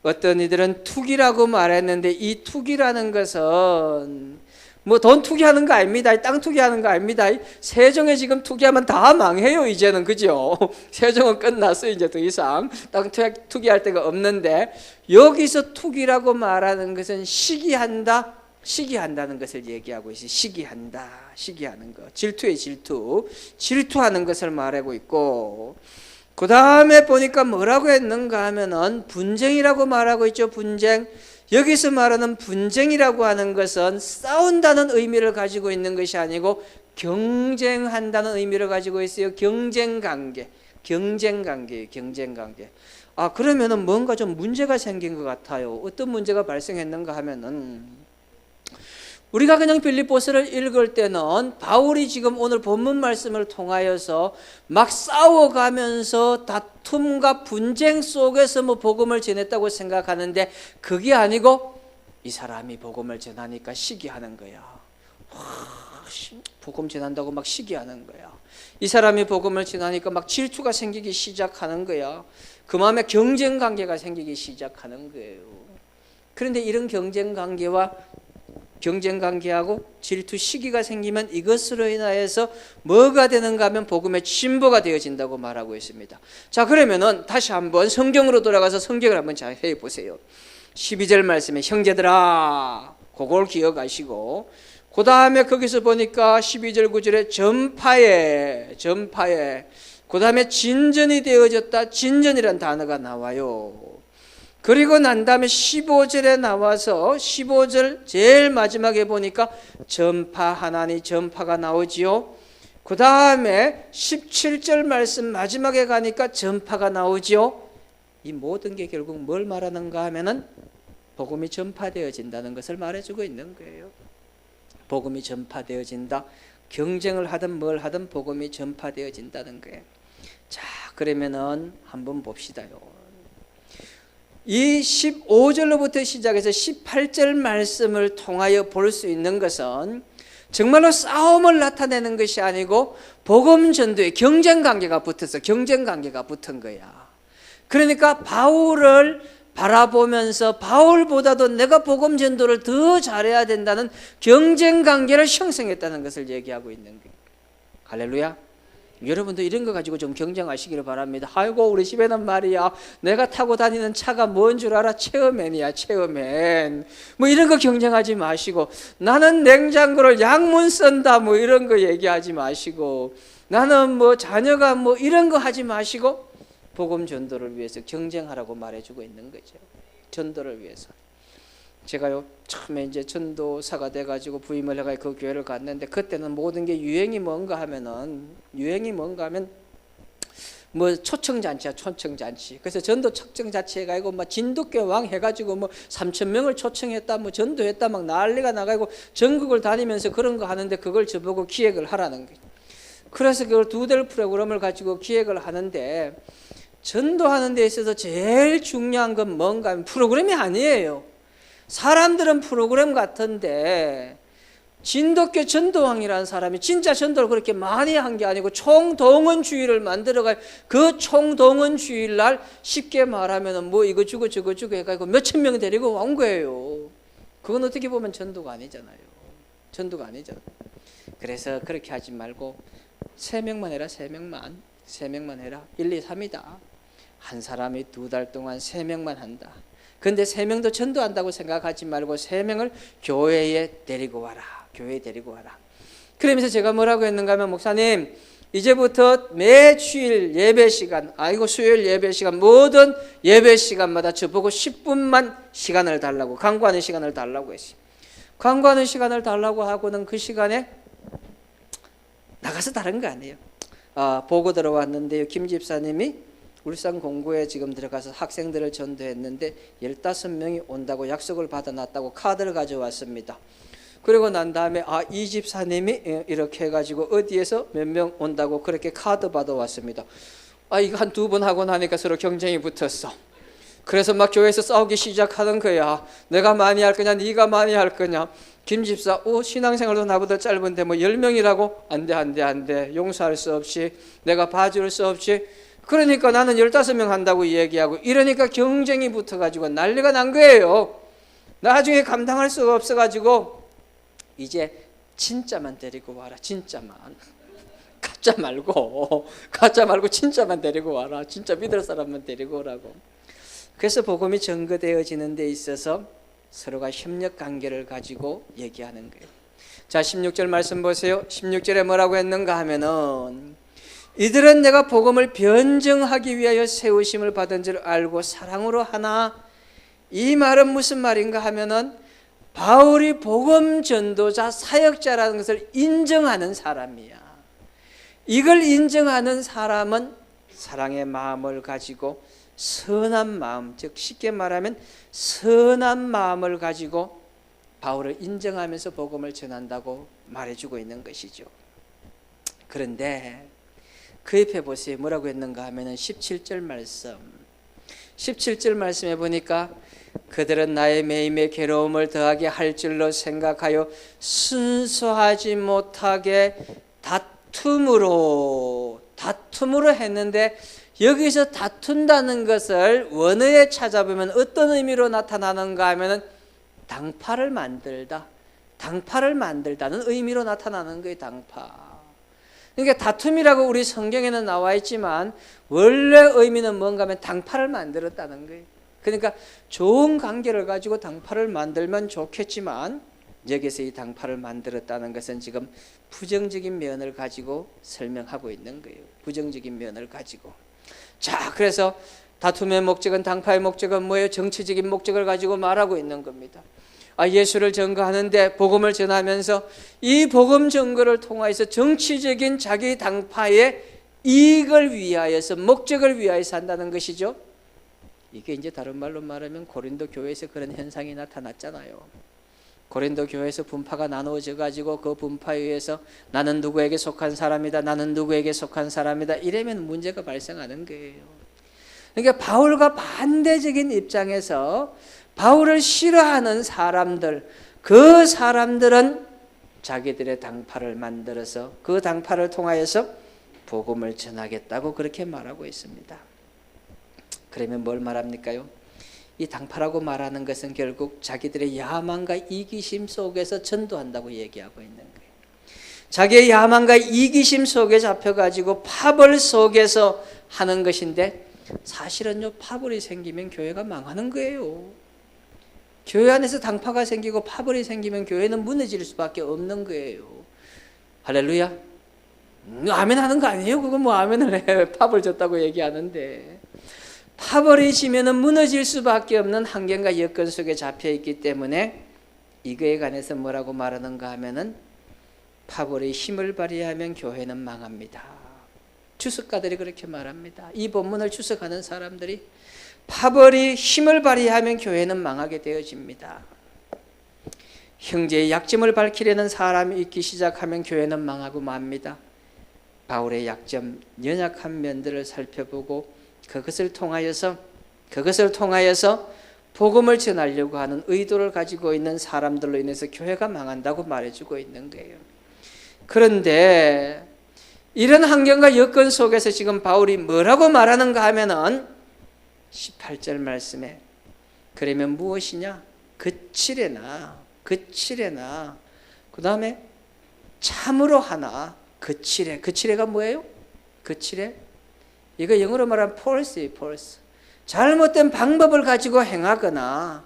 어떤 이들은 투기라고 말했는데 이 투기라는 것은 뭐 돈 투기하는 거 아닙니다. 땅 투기하는 거 아닙니다. 세종에 지금 투기하면 다 망해요. 이제는 그죠? 세종은 끝났어요. 이제 더 이상 땅 투기할 데가 없는데 여기서 투기라고 말하는 것은 시기한다는 것을 얘기하고 있어요. 시기하는 것. 질투하는 것을 말하고 있고 그 다음에 보니까 뭐라고 했는가 하면은 분쟁이라고 말하고 있죠. 분쟁. 여기서 말하는 분쟁이라고 하는 것은 싸운다는 의미를 가지고 있는 것이 아니고 경쟁한다는 의미를 가지고 있어요. 경쟁관계예요. 경쟁관계. 그러면은 뭔가 좀 문제가 생긴 것 같아요. 어떤 문제가 발생했는가 하면은 우리가 그냥 빌립보서를 읽을 때는 바울이 지금 오늘 본문 말씀을 통하여서 막 싸워가면서 다툼과 분쟁 속에서 뭐 복음을 전했다고 생각하는데 그게 아니고 이 사람이 복음을 전하니까 시기하는 거야. 복음 전한다고 막 시기하는 거야. 이 사람이 복음을 전하니까 막 질투가 생기기 시작하는 거야. 그 마음에 경쟁 관계가 생기기 시작하는 거예요. 그런데 이런 경쟁관계하고 질투 시기가 생기면 이것으로 인하여서 뭐가 되는가 하면 복음의 진보가 되어진다고 말하고 있습니다. 자, 그러면은 다시 한번 성경으로 돌아가서 성경을 한번 잘 해보세요. 12절 말씀에 형제들아 그걸 기억하시고 그 다음에 거기서 보니까 12절 9절에 전파에 그 다음에 진전이 되어졌다. 진전이라는 단어가 나와요. 그리고 난 다음에 15절에 나와서 15절 제일 마지막에 보니까 전파하나니 전파가 나오지요. 그 다음에 17절 말씀 마지막에 가니까 전파가 나오지요. 이 모든 게 결국 뭘 말하는가 하면은 복음이 전파되어진다는 것을 말해주고 있는 거예요. 복음이 전파되어진다. 경쟁을 하든 뭘 하든 복음이 전파되어진다는 거예요. 자, 그러면은 한번 봅시다요. 이 15절로부터 시작해서 18절 말씀을 통하여 볼 수 있는 것은 정말로 싸움을 나타내는 것이 아니고 복음 전도에 경쟁 관계가 붙어서 경쟁 관계가 붙은 거야. 그러니까 바울을 바라보면서 바울보다도 내가 복음 전도를 더 잘해야 된다는 경쟁 관계를 형성했다는 것을 얘기하고 있는 거예요. 할렐루야. 여러분도 이런 거 가지고 좀 경쟁하시기를 바랍니다. 아이고 우리 집에는 말이야 내가 타고 다니는 차가 뭔 줄 알아? 체어맨이야, 체어맨. 뭐 이런 거 경쟁하지 마시고, 나는 냉장고를 양문 쓴다 뭐 이런 거 얘기하지 마시고, 나는 뭐 자녀가 뭐 이런 거 하지 마시고 복음 전도를 위해서 경쟁하라고 말해주고 있는 거죠. 전도를 위해서. 제가요 처음에 이제 전도사가 돼가지고 부임을 해가 그 교회를 갔는데, 그때는 모든 게 유행이 뭔가 하면 뭐 초청잔치야, 초청잔치. 그래서 전도 초청잔치 해가지고 막 진돗개 왕 해가지고 뭐 3,000명을 초청했다, 뭐 전도했다, 막 난리가 나가지고 전국을 다니면서 그런 거 하는데, 그걸 저보고 기획을 하라는 거예요. 그래서 그걸 2달 프로그램을 가지고 기획을 하는데, 전도하는 데 있어서 제일 중요한 건 뭔가 하면 프로그램이 아니에요. 사람들은 프로그램 같은데, 진돗개 전도왕이라는 사람이 진짜 전도를 그렇게 많이 한 게 아니고 총동원주의를 만들어가, 그 총동원주의날 쉽게 말하면 뭐 이거 주고 저거 주고 해가지고 몇천 명 데리고 온 거예요. 그건 어떻게 보면 전도가 아니잖아요. 전도가 아니잖아요. 그래서 그렇게 하지 말고 3명만 해라. 3명만 해라. 1, 2, 3이다. 한 사람이 2달 동안 3명만 한다. 근데 3명도 전도한다고 생각하지 말고 3명을 교회에 데리고 와라. 교회에 데리고 와라. 그러면서 제가 뭐라고 했는가 하면, 목사님 이제부터 매 주일 예배 시간, 수요일 예배 시간, 모든 예배 시간마다 저보고 10분만 시간을 달라고, 강구하는 시간을 달라고 했어요. 강구하는 시간을 달라고 하고는 그 시간에 나가서 다른 거 아니에요. 보고 들어왔는데요, 김 집사님이 울산 공고에 지금 들어가서 학생들을 전도했는데 15명이 온다고 약속을 받아놨다고 카드를 가져왔습니다. 그리고 난 다음에 이 집사님이 이렇게 해가지고 어디에서 몇 명 온다고 그렇게 카드 받아왔습니다. 이거 한 2번 하고 나니까 서로 경쟁이 붙었어. 그래서 막 교회에서 싸우기 시작하는 거야. 내가 많이 할 거냐, 네가 많이 할 거냐. 김 집사, 신앙생활도 나보다 짧은데 뭐 10명이라고? 안 돼. 용서할 수 없이, 내가 봐줄 수 없이. 그러니까 나는 15명 한다고 얘기하고, 이러니까 경쟁이 붙어가지고 난리가 난 거예요. 나중에 감당할 수가 없어가지고 이제 진짜만 데리고 와라. 진짜만. 가짜 말고 진짜만 데리고 와라. 진짜 믿을 사람만 데리고 오라고. 그래서 복음이 전거되어지는 데 있어서 서로가 협력 관계를 가지고 얘기하는 거예요. 자, 16절 말씀 보세요. 16절에 뭐라고 했는가 하면은, 이들은 내가 복음을 변증하기 위하여 세우심을 받은 줄 알고 사랑으로 하나. 이 말은 무슨 말인가 하면은, 바울이 복음 전도자, 사역자라는 것을 인정하는 사람이야. 이걸 인정하는 사람은 사랑의 마음을 가지고, 선한 마음, 즉 쉽게 말하면 선한 마음을 가지고 바울을 인정하면서 복음을 전한다고 말해주고 있는 것이죠. 그런데 그 옆에 보세요. 뭐라고 했는가 하면은 17절 말씀. 17절 말씀에 보니까, 그들은 나의 매임에 괴로움을 더하게 할 줄로 생각하여 순수하지 못하게 다툼으로 했는데, 여기서 다툰다는 것을 원어에 찾아보면 어떤 의미로 나타나는가 하면은 당파를 만들다는 의미로 나타나는 거예요. 당파. 그러니까 다툼이라고 우리 성경에는 나와 있지만 원래 의미는 뭔가 하면 당파를 만들었다는 거예요. 그러니까 좋은 관계를 가지고 당파를 만들면 좋겠지만, 여기서 이 당파를 만들었다는 것은 지금 부정적인 면을 가지고 설명하고 있는 거예요. 부정적인 면을 가지고. 자, 그래서 다툼의 목적은, 당파의 목적은 뭐예요? 정치적인 목적을 가지고 말하고 있는 겁니다. 예수를 전거하는데, 복음을 전하면서 이 복음 전거를 통하여서 정치적인 자기 당파의 이익을 위하여서, 목적을 위하여서 한다는 것이죠. 이게 이제 다른 말로 말하면 고린도 교회에서 그런 현상이 나타났잖아요. 고린도 교회에서 분파가 나누어져 가지고 그 분파에 의해서 나는 누구에게 속한 사람이다, 나는 누구에게 속한 사람이다, 이러면 문제가 발생하는 거예요. 그러니까 바울과 반대적인 입장에서 바울을 싫어하는 사람들, 그 사람들은 자기들의 당파를 만들어서 그 당파를 통하여서 복음을 전하겠다고 그렇게 말하고 있습니다. 그러면 뭘 말합니까요? 이 당파라고 말하는 것은 결국 자기들의 야망과 이기심 속에서 전도한다고 얘기하고 있는 거예요. 자기의 야망과 이기심 속에 잡혀가지고 파벌 속에서 하는 것인데, 사실은요, 파벌이 생기면 교회가 망하는 거예요. 교회 안에서 당파가 생기고 파벌이 생기면 교회는 무너질 수밖에 없는 거예요. 할렐루야. 아멘 하는 거 아니에요? 그건 뭐 아멘을 해. 파벌 졌다고 얘기하는데. 파벌이 지면은 무너질 수밖에 없는 환경과 여건 속에 잡혀 있기 때문에 이거에 관해서 뭐라고 말하는가 하면은 파벌이 힘을 발휘하면 교회는 망합니다. 주석가들이 그렇게 말합니다. 이 본문을 주석하는 사람들이 파벌이 힘을 발휘하면 교회는 망하게 되어집니다. 형제의 약점을 밝히려는 사람이 있기 시작하면 교회는 망하고 맙니다. 바울의 약점, 연약한 면들을 살펴보고 그것을 통하여서 복음을 전하려고 하는 의도를 가지고 있는 사람들로 인해서 교회가 망한다고 말해주고 있는 거예요. 그런데 이런 환경과 여건 속에서 지금 바울이 뭐라고 말하는가 하면은 18절 말씀에 그러면 무엇이냐? 그칠에나 그 다음에 참으로 하나 그칠에가 뭐예요? 그칠에 이거 영어로 말하면 false예요. false. 잘못된 방법을 가지고 행하거나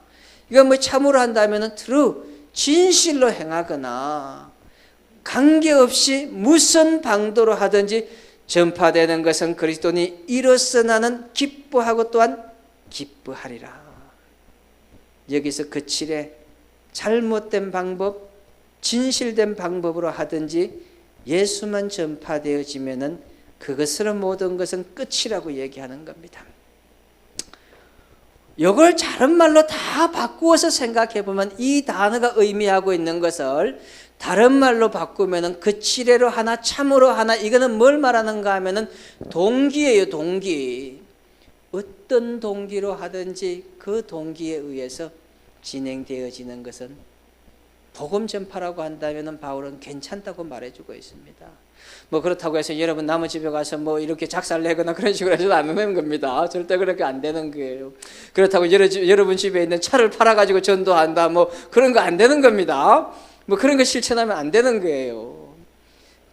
이거 뭐 참으로 한다면은 true 진실로 행하거나 관계없이 무슨 방도로 하든지 전파되는 것은 그리스도니 이로써 나는 기뻐하고 또한 기뻐하리라. 여기서 그칠에 잘못된 방법, 진실된 방법으로 하든지 예수만 전파되어지면은 그것으로 모든 것은 끝이라고 얘기하는 겁니다. 이걸 다른 말로 다 바꾸어서 생각해 보면 이 단어가 의미하고 있는 것을 다른 말로 바꾸면은 그치레로 하나 참으로 하나 이거는 뭘 말하는가 하면은 동기예요. 동기. 어떤 동기로 하든지 그 동기에 의해서 진행되어지는 것은 복음 전파라고 한다면은 바울은 괜찮다고 말해주고 있습니다. 뭐 그렇다고 해서 여러분 남의 집에 가서 뭐 이렇게 작살 내거나 그런 식으로 해서는 안 되는 겁니다. 절대 그렇게 안 되는 거예요. 그렇다고 여러분 집에 있는 차를 팔아가지고 전도한다 뭐 그런 거 안 되는 겁니다. 뭐 그런 거 실천하면 안 되는 거예요.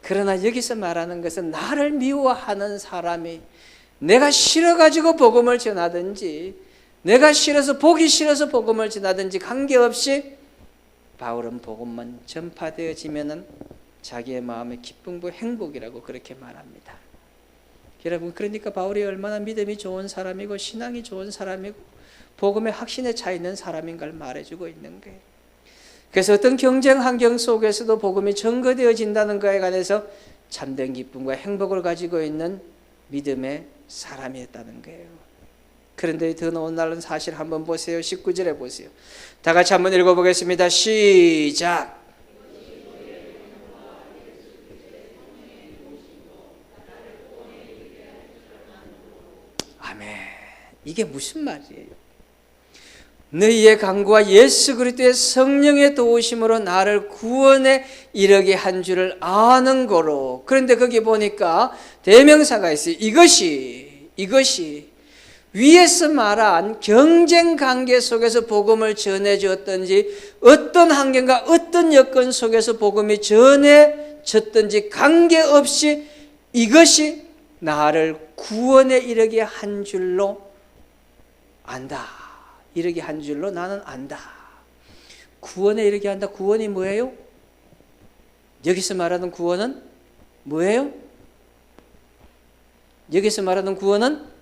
그러나 여기서 말하는 것은 나를 미워하는 사람이 내가 싫어가지고 복음을 전하든지 내가 싫어서 보기 싫어서 복음을 전하든지 관계없이 바울은 복음만 전파되어지면은 자기의 마음의 기쁨과 행복이라고 그렇게 말합니다. 여러분 그러니까 바울이 얼마나 믿음이 좋은 사람이고 신앙이 좋은 사람이고 복음의 확신에 차 있는 사람인 걸 말해주고 있는 거예요. 그래서 어떤 경쟁 환경 속에서도 복음이 증거되어진다는 것에 관해서 참된 기쁨과 행복을 가지고 있는 믿음의 사람이었다는 거예요. 그런데 더 놀라운 사실 한번 보세요. 19절에 보세요. 다 같이 한번 읽어보겠습니다. 시작. 아멘. 이게 무슨 말이에요? 너희의 강구와 예수 그리스도의 성령의 도우심으로 나를 구원에 이르게 한 줄을 아는 거로. 그런데 거기 보니까 대명사가 있어요. 이것이 위에서 말한 경쟁 관계 속에서 복음을 전해주었든지 어떤 환경과 어떤 여건 속에서 복음이 전해졌든지 관계없이 이것이 나를 구원에 이르게 한 줄로 안다. 이르게 한 줄로 나는 안다. 구원에 이르게 한다. 구원이 뭐예요? 여기서 말하는 구원은 뭐예요? 여기서 말하는 구원은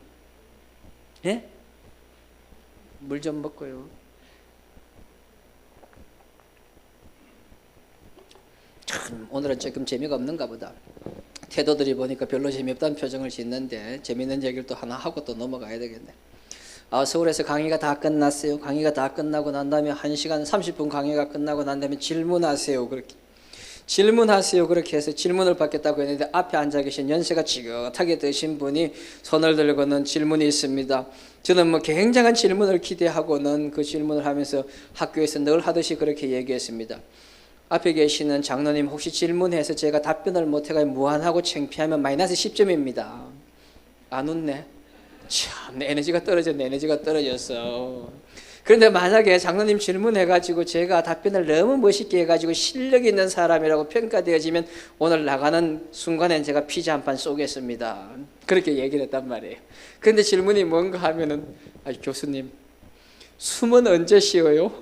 예? 물 좀 먹고요. 참 오늘은 조금 재미가 없는가 보다. 태도들이 보니까 별로 재미없다는 표정을 짓는데 재미있는 얘기를 또 하나 하고 또 넘어가야 되겠네. 서울에서 강의가 다 끝났어요. 강의가 다 끝나고 난 다음에 1시간 30분 강의가 끝나고 난 다음에 질문하세요. 그렇게 해서 질문을 받겠다고 했는데 앞에 앉아 계신 연세가 지긋하게 드신 분이 손을 들고는 질문이 있습니다. 저는 뭐 굉장한 질문을 기대하고는 그 질문을 하면서 학교에서 늘 하듯이 그렇게 얘기했습니다. 앞에 계시는 장로님 혹시 질문해서 제가 답변을 못해가지고 무안하고 창피하면 마이너스 10점입니다. 안 웃네. 참, 내 에너지가 떨어졌어. 그런데 만약에 장로님 질문해가지고 제가 답변을 너무 멋있게 해가지고 실력 있는 사람이라고 평가되어지면 오늘 나가는 순간엔 제가 피자 한 판 쏘겠습니다. 그렇게 얘기를 했단 말이에요. 그런데 질문이 뭔가 하면은, 교수님, 숨은 언제 쉬어요?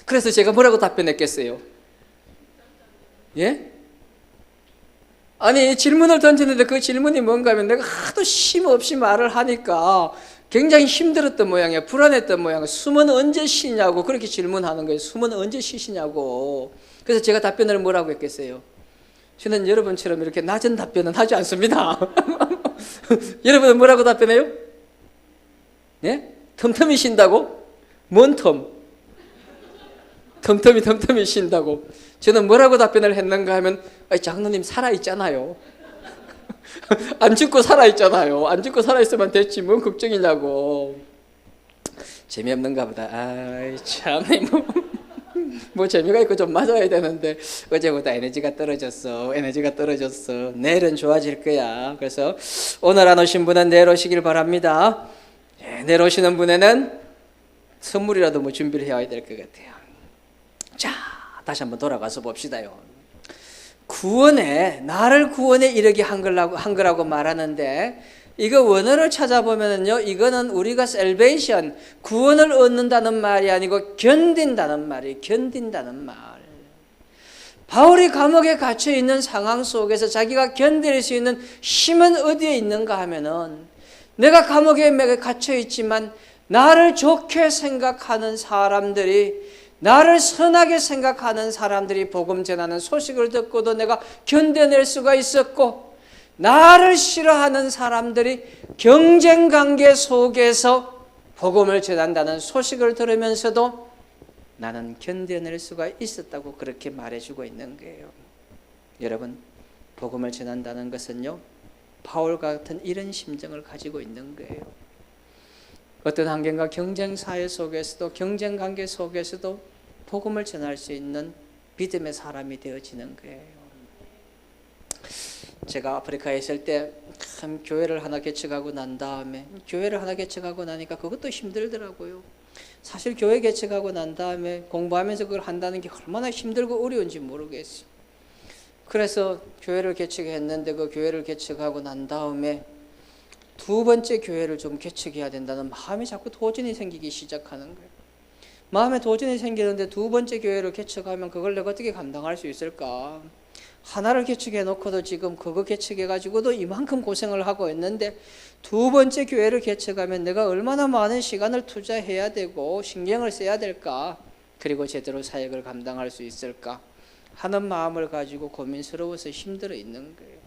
그래서 제가 뭐라고 답변했겠어요? 예? 아니, 질문을 던지는데 그 질문이 뭔가 하면 내가 하도 쉼 없이 말을 하니까 굉장히 힘들었던 모양이야. 불안했던 모양이야. 숨은 언제 쉬냐고 그렇게 질문하는 거예요. 숨은 언제 쉬시냐고. 그래서 제가 답변을 뭐라고 했겠어요? 저는 여러분처럼 이렇게 낮은 답변은 하지 않습니다. 여러분은 뭐라고 답변해요? 예? 텀텀이 쉰다고? 뭔 텀? 텀텀이 쉰다고. 저는 뭐라고 답변을 했는가 하면, 장로님 살아있잖아요. 안 죽고 살아있잖아요. 안 죽고 살아있으면 됐지 뭔 걱정이냐고. 재미없는가 보다. 참, 뭐 재미가 있고 좀 맞아야 되는데 어제보다 에너지가 떨어졌어. 내일은 좋아질 거야. 그래서 오늘 안 오신 분은 내일 오시길 바랍니다. 내일 오시는 분에는 선물이라도 뭐 준비를 해야 될 것 같아요. 자, 다시 한번 돌아가서 봅시다요. 나를 구원에 이르게 한 거라고 말하는데, 이거 원어를 찾아보면요, 이거는 우리가 셀베이션, 구원을 얻는다는 말이 아니고 견딘다는 말이에요. 견딘다는 말. 바울이 감옥에 갇혀 있는 상황 속에서 자기가 견딜 수 있는 힘은 어디에 있는가 하면은, 내가 감옥에 갇혀 있지만 나를 좋게 생각하는 사람들이, 나를 선하게 생각하는 사람들이 복음 전하는 소식을 듣고도 내가 견뎌낼 수가 있었고, 나를 싫어하는 사람들이 경쟁관계 속에서 복음을 전한다는 소식을 들으면서도 나는 견뎌낼 수가 있었다고 그렇게 말해주고 있는 거예요. 여러분, 복음을 전한다는 것은요, 바울 같은 이런 심정을 가지고 있는 거예요. 어떤 환경과 경쟁사회 속에서도, 경쟁관계 속에서도 복음을 전할 수 있는 믿음의 사람이 되어지는 거예요. 제가 아프리카에 있을 때 참 교회를 하나 개척하고 난 다음에, 교회를 하나 개척하고 나니까 그것도 힘들더라고요. 사실 교회 개척하고 난 다음에 공부하면서 그걸 한다는 게 얼마나 힘들고 어려운지 모르겠어요. 그래서 교회를 개척했는데, 그 교회를 개척하고 난 다음에 두 번째 교회를 좀 개척해야 된다는 마음이 자꾸 도전이 생기기 시작하는 거예요. 마음에 도전이 생기는데 두 번째 교회를 개척하면 그걸 내가 어떻게 감당할 수 있을까? 하나를 개척해 놓고도 지금 그거 개척해 가지고도 이만큼 고생을 하고 있는데, 두 번째 교회를 개척하면 내가 얼마나 많은 시간을 투자해야 되고 신경을 써야 될까? 그리고 제대로 사역을 감당할 수 있을까? 하는 마음을 가지고 고민스러워서 힘들어 있는 거예요.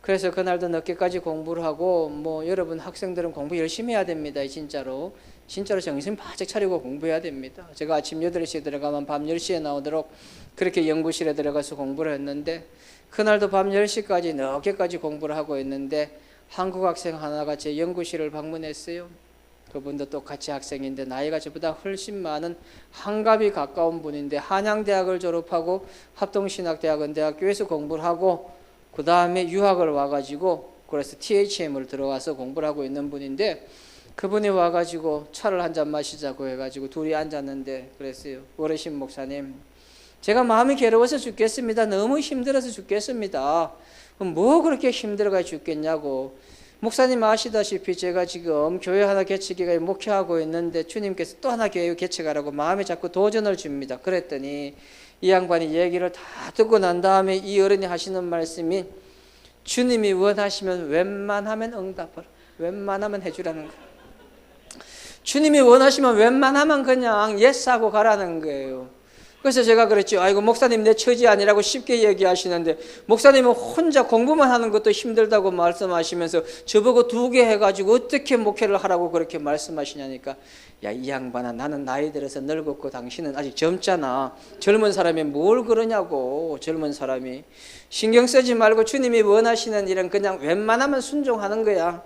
그래서 그날도 늦게까지 공부를 하고, 뭐 여러분 학생들은 공부 열심히 해야 됩니다. 진짜로 정신 바짝 차리고 공부해야 됩니다. 제가 아침 8시에 들어가면 밤 10시에 나오도록 그렇게 연구실에 들어가서 공부를 했는데, 그날도 밤 10시까지 늦게까지 공부를 하고 있는데 한국 학생 하나가 제 연구실을 방문했어요. 그분도 똑같이 학생인데 나이가 저보다 훨씬 많은 한갑이 가까운 분인데, 한양대학을 졸업하고 합동신학대학원대학교에서 공부를 하고 그 다음에 유학을 와가지고, 그래서 THM을 들어와서 공부를 하고 있는 분인데, 그분이 와가지고 차를 한잔 마시자고 해가지고 둘이 앉았는데 그랬어요. 어르신 목사님, 제가 마음이 괴로워서 죽겠습니다. 너무 힘들어서 죽겠습니다. 뭐 그렇게 힘들어가 죽겠냐고. 목사님 아시다시피 제가 지금 교회 하나 개척에 목회하고 있는데 주님께서 또 하나 교회 개척하라고 마음에 자꾸 도전을 줍니다. 그랬더니 이 양반이 얘기를 다 듣고 난 다음에 이 어른이 하시는 말씀이, 주님이 원하시면 웬만하면 응답을, 웬만하면 해주라는 거예요. 주님이 원하시면 웬만하면 그냥 예스하고 가라는 거예요. 그래서 제가 그랬죠. 아이고 목사님 내 처지 아니라고 쉽게 얘기하시는데, 목사님은 혼자 공부만 하는 것도 힘들다고 말씀하시면서 저보고 2개 해가지고 어떻게 목회를 하라고 그렇게 말씀하시냐니까, 야 이 양반아, 나는 나이 들어서 늙었고 당신은 아직 젊잖아. 젊은 사람이 뭘 그러냐고. 젊은 사람이 신경 쓰지 말고 주님이 원하시는 일은 그냥 웬만하면 순종하는 거야.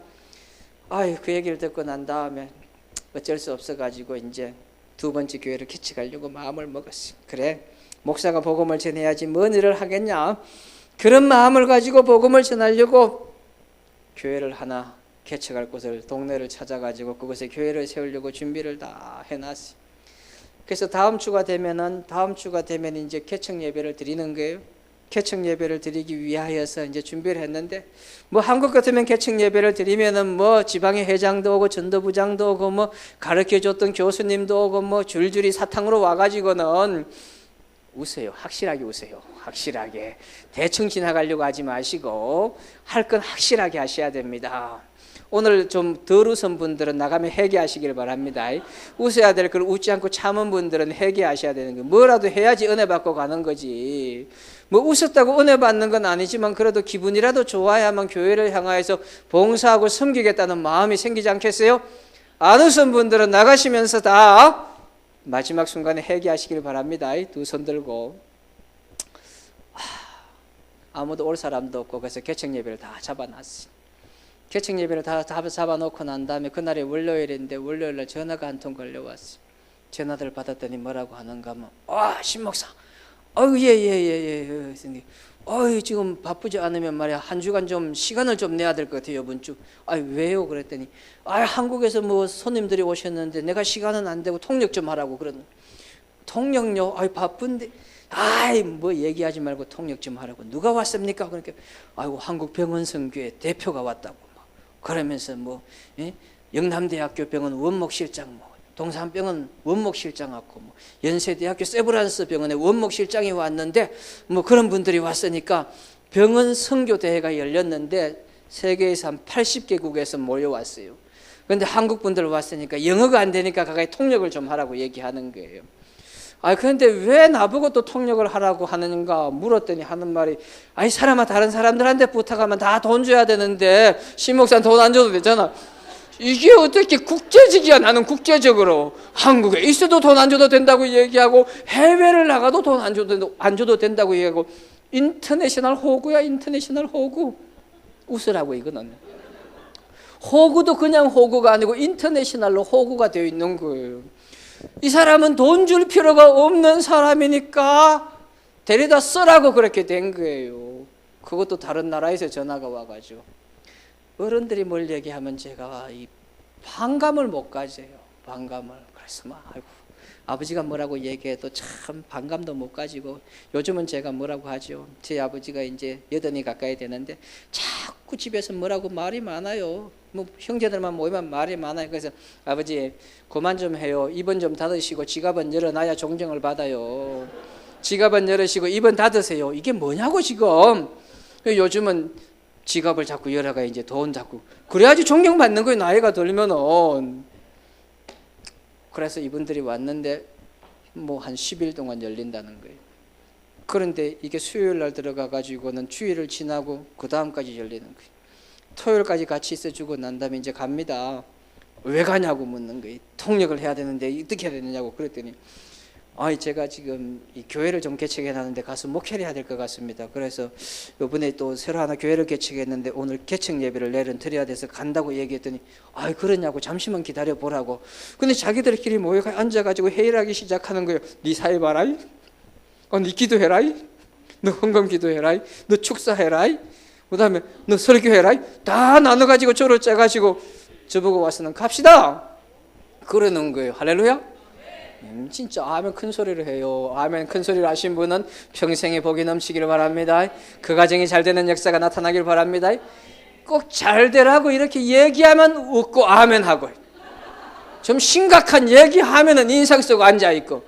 그 얘기를 듣고 난 다음에 어쩔 수 없어가지고 이제 두 번째 교회를 개척하려고 마음을 먹었어요. 그래, 목사가 복음을 전해야지 뭔 일을 하겠냐. 그런 마음을 가지고 복음을 전하려고 교회를 하나 개척할 곳을 동네를 찾아가지고 그곳에 교회를 세우려고 준비를 다 해놨어요. 그래서 다음 주가 되면 이제 개척 예배를 드리는 거예요. 개척 예배를 드리기 위하여서 이제 준비를 했는데, 뭐 한국 같으면 개척 예배를 드리면은 뭐 지방의 회장도 오고 전도부장도 오고 뭐 가르쳐 줬던 교수님도 오고 뭐 줄줄이 사탕으로 와가지고는 우세요. 확실하게 우세요. 확실하게. 대충 지나가려고 하지 마시고 할 건 확실하게 하셔야 됩니다. 오늘 좀 덜 웃은 분들은 나가면 회개하시길 바랍니다. 웃어야 될 걸 웃지 않고 참은 분들은 회개하셔야 되는 거예요. 뭐라도 해야지 은혜 받고 가는 거지. 뭐 웃었다고 은혜 받는 건 아니지만 그래도 기분이라도 좋아야만 교회를 향하여서 봉사하고 섬기겠다는 마음이 생기지 않겠어요? 안 웃은 분들은 나가시면서 다 마지막 순간에 회개하시길 바랍니다. 두 손 들고. 아무도 올 사람도 없고 그래서 개척 예배를 다 잡아놨어요. 개척 예배를 다 잡아놓고 난 다음에 그날이 월요일인데 월요일날 전화가 한 통 걸려왔어요. 전화를 받았더니 뭐라고 하는가 하면, 신목사, 예. 지금 바쁘지 않으면 말이야 한 주간 좀 시간을 좀 내야 될 것 같아요. 이번 주. 왜요? 그랬더니 한국에서 뭐 손님들이 오셨는데 내가 시간은 안 되고 통역 좀 하라고. 그러는 통역요? 바쁜데 뭐 얘기하지 말고 통역 좀 하라고. 누가 왔습니까? 그러니까 한국 병원선교회 대표가 왔다고. 그러면서 영남대학교 병원 원목실장, 동산병원 원목실장하고 연세대학교 세브란스 병원의 원목실장이 왔는데 그런 분들이 왔으니까 병원 선교대회가 열렸는데 세계에서 한 80개국에서 몰려왔어요. 그런데 한국 분들 왔으니까 영어가 안 되니까 가까이 통역을 좀 하라고 얘기하는 거예요. 그런데 왜 나보고 또 통역을 하라고 하는가 물었더니 하는 말이, 사람아 다른 사람들한테 부탁하면 다 돈 줘야 되는데 신목사는 돈 안 줘도 되잖아. 이게 어떻게 국제직이야. 나는 국제적으로 한국에 있어도 돈 안 줘도 된다고 얘기하고 해외를 나가도 돈 안 줘도 된다고 얘기하고 인터내셔널 호구야. 인터내셔널 호구. 웃으라고. 이거는 호구도 그냥 호구가 아니고 인터내셔널로 호구가 되어 있는 거예요. 이 사람은 돈 줄 필요가 없는 사람이니까 데려다 쓰라고 그렇게 된 거예요. 그것도 다른 나라에서 전화가 와가지고 어른들이 뭘 얘기하면 제가 이 반감을 못 가져요. 반감을. 그래서 아버지가 뭐라고 얘기해도 참 반감도 못 가지고 요즘은 제가 뭐라고 하죠. 제 아버지가 이제 80이 가까이 되는데 자꾸 집에서 뭐라고 말이 많아요. 형제들만 모이면 말이 많아요. 그래서 아버지 그만 좀 해요. 입은 좀 닫으시고 지갑은 열어놔야 존경을 받아요. 지갑은 열으시고 입은 닫으세요. 이게 뭐냐고 지금. 요즘은 지갑을 자꾸 열어가 이제 돈 자꾸 그래야지 존경받는 거예요. 나이가 들면은. 그래서 이분들이 왔는데 한 10일 동안 열린다는 거예요. 그런데 이게 수요일 날 들어가 가지고는 주일을 지나고 그 다음까지 열리는 거예요. 토요일까지 같이 있어주고 난 다음에 이제 갑니다. 왜 가냐고 묻는 거예요. 통역을 해야 되는데 어떻게 해야 되느냐고. 그랬더니 제가 지금 이 교회를 좀 개척해 놨는데 가서 목회를 해야 될 것 같습니다. 그래서 이번에 또 새로 하나 교회를 개척했는데 오늘 개척 예배를 내일은 드려야 돼서 간다고 얘기했더니 그러냐고. 잠시만 기다려 보라고. 근데 자기들끼리 모여 앉아가지고 회의를 하기 시작하는 거예요. 네 사회 봐라. 네 기도해라. 너 헌금 기도해라. 너 축사해라. 그 다음에 너 설교해라. 다 나눠가지고 조를 짜가지고 저보고 와서는 갑시다 그러는 거예요. 할렐루야. 진짜 아멘 큰 소리를 해요. 아멘 큰 소리를 하신 분은 평생에 복이 넘치기를 바랍니다. 그 가정이 잘 되는 역사가 나타나길 바랍니다. 꼭 잘 되라고 이렇게 얘기하면 웃고 아멘 하고, 좀 심각한 얘기하면은 인상 쓰고 앉아 있고.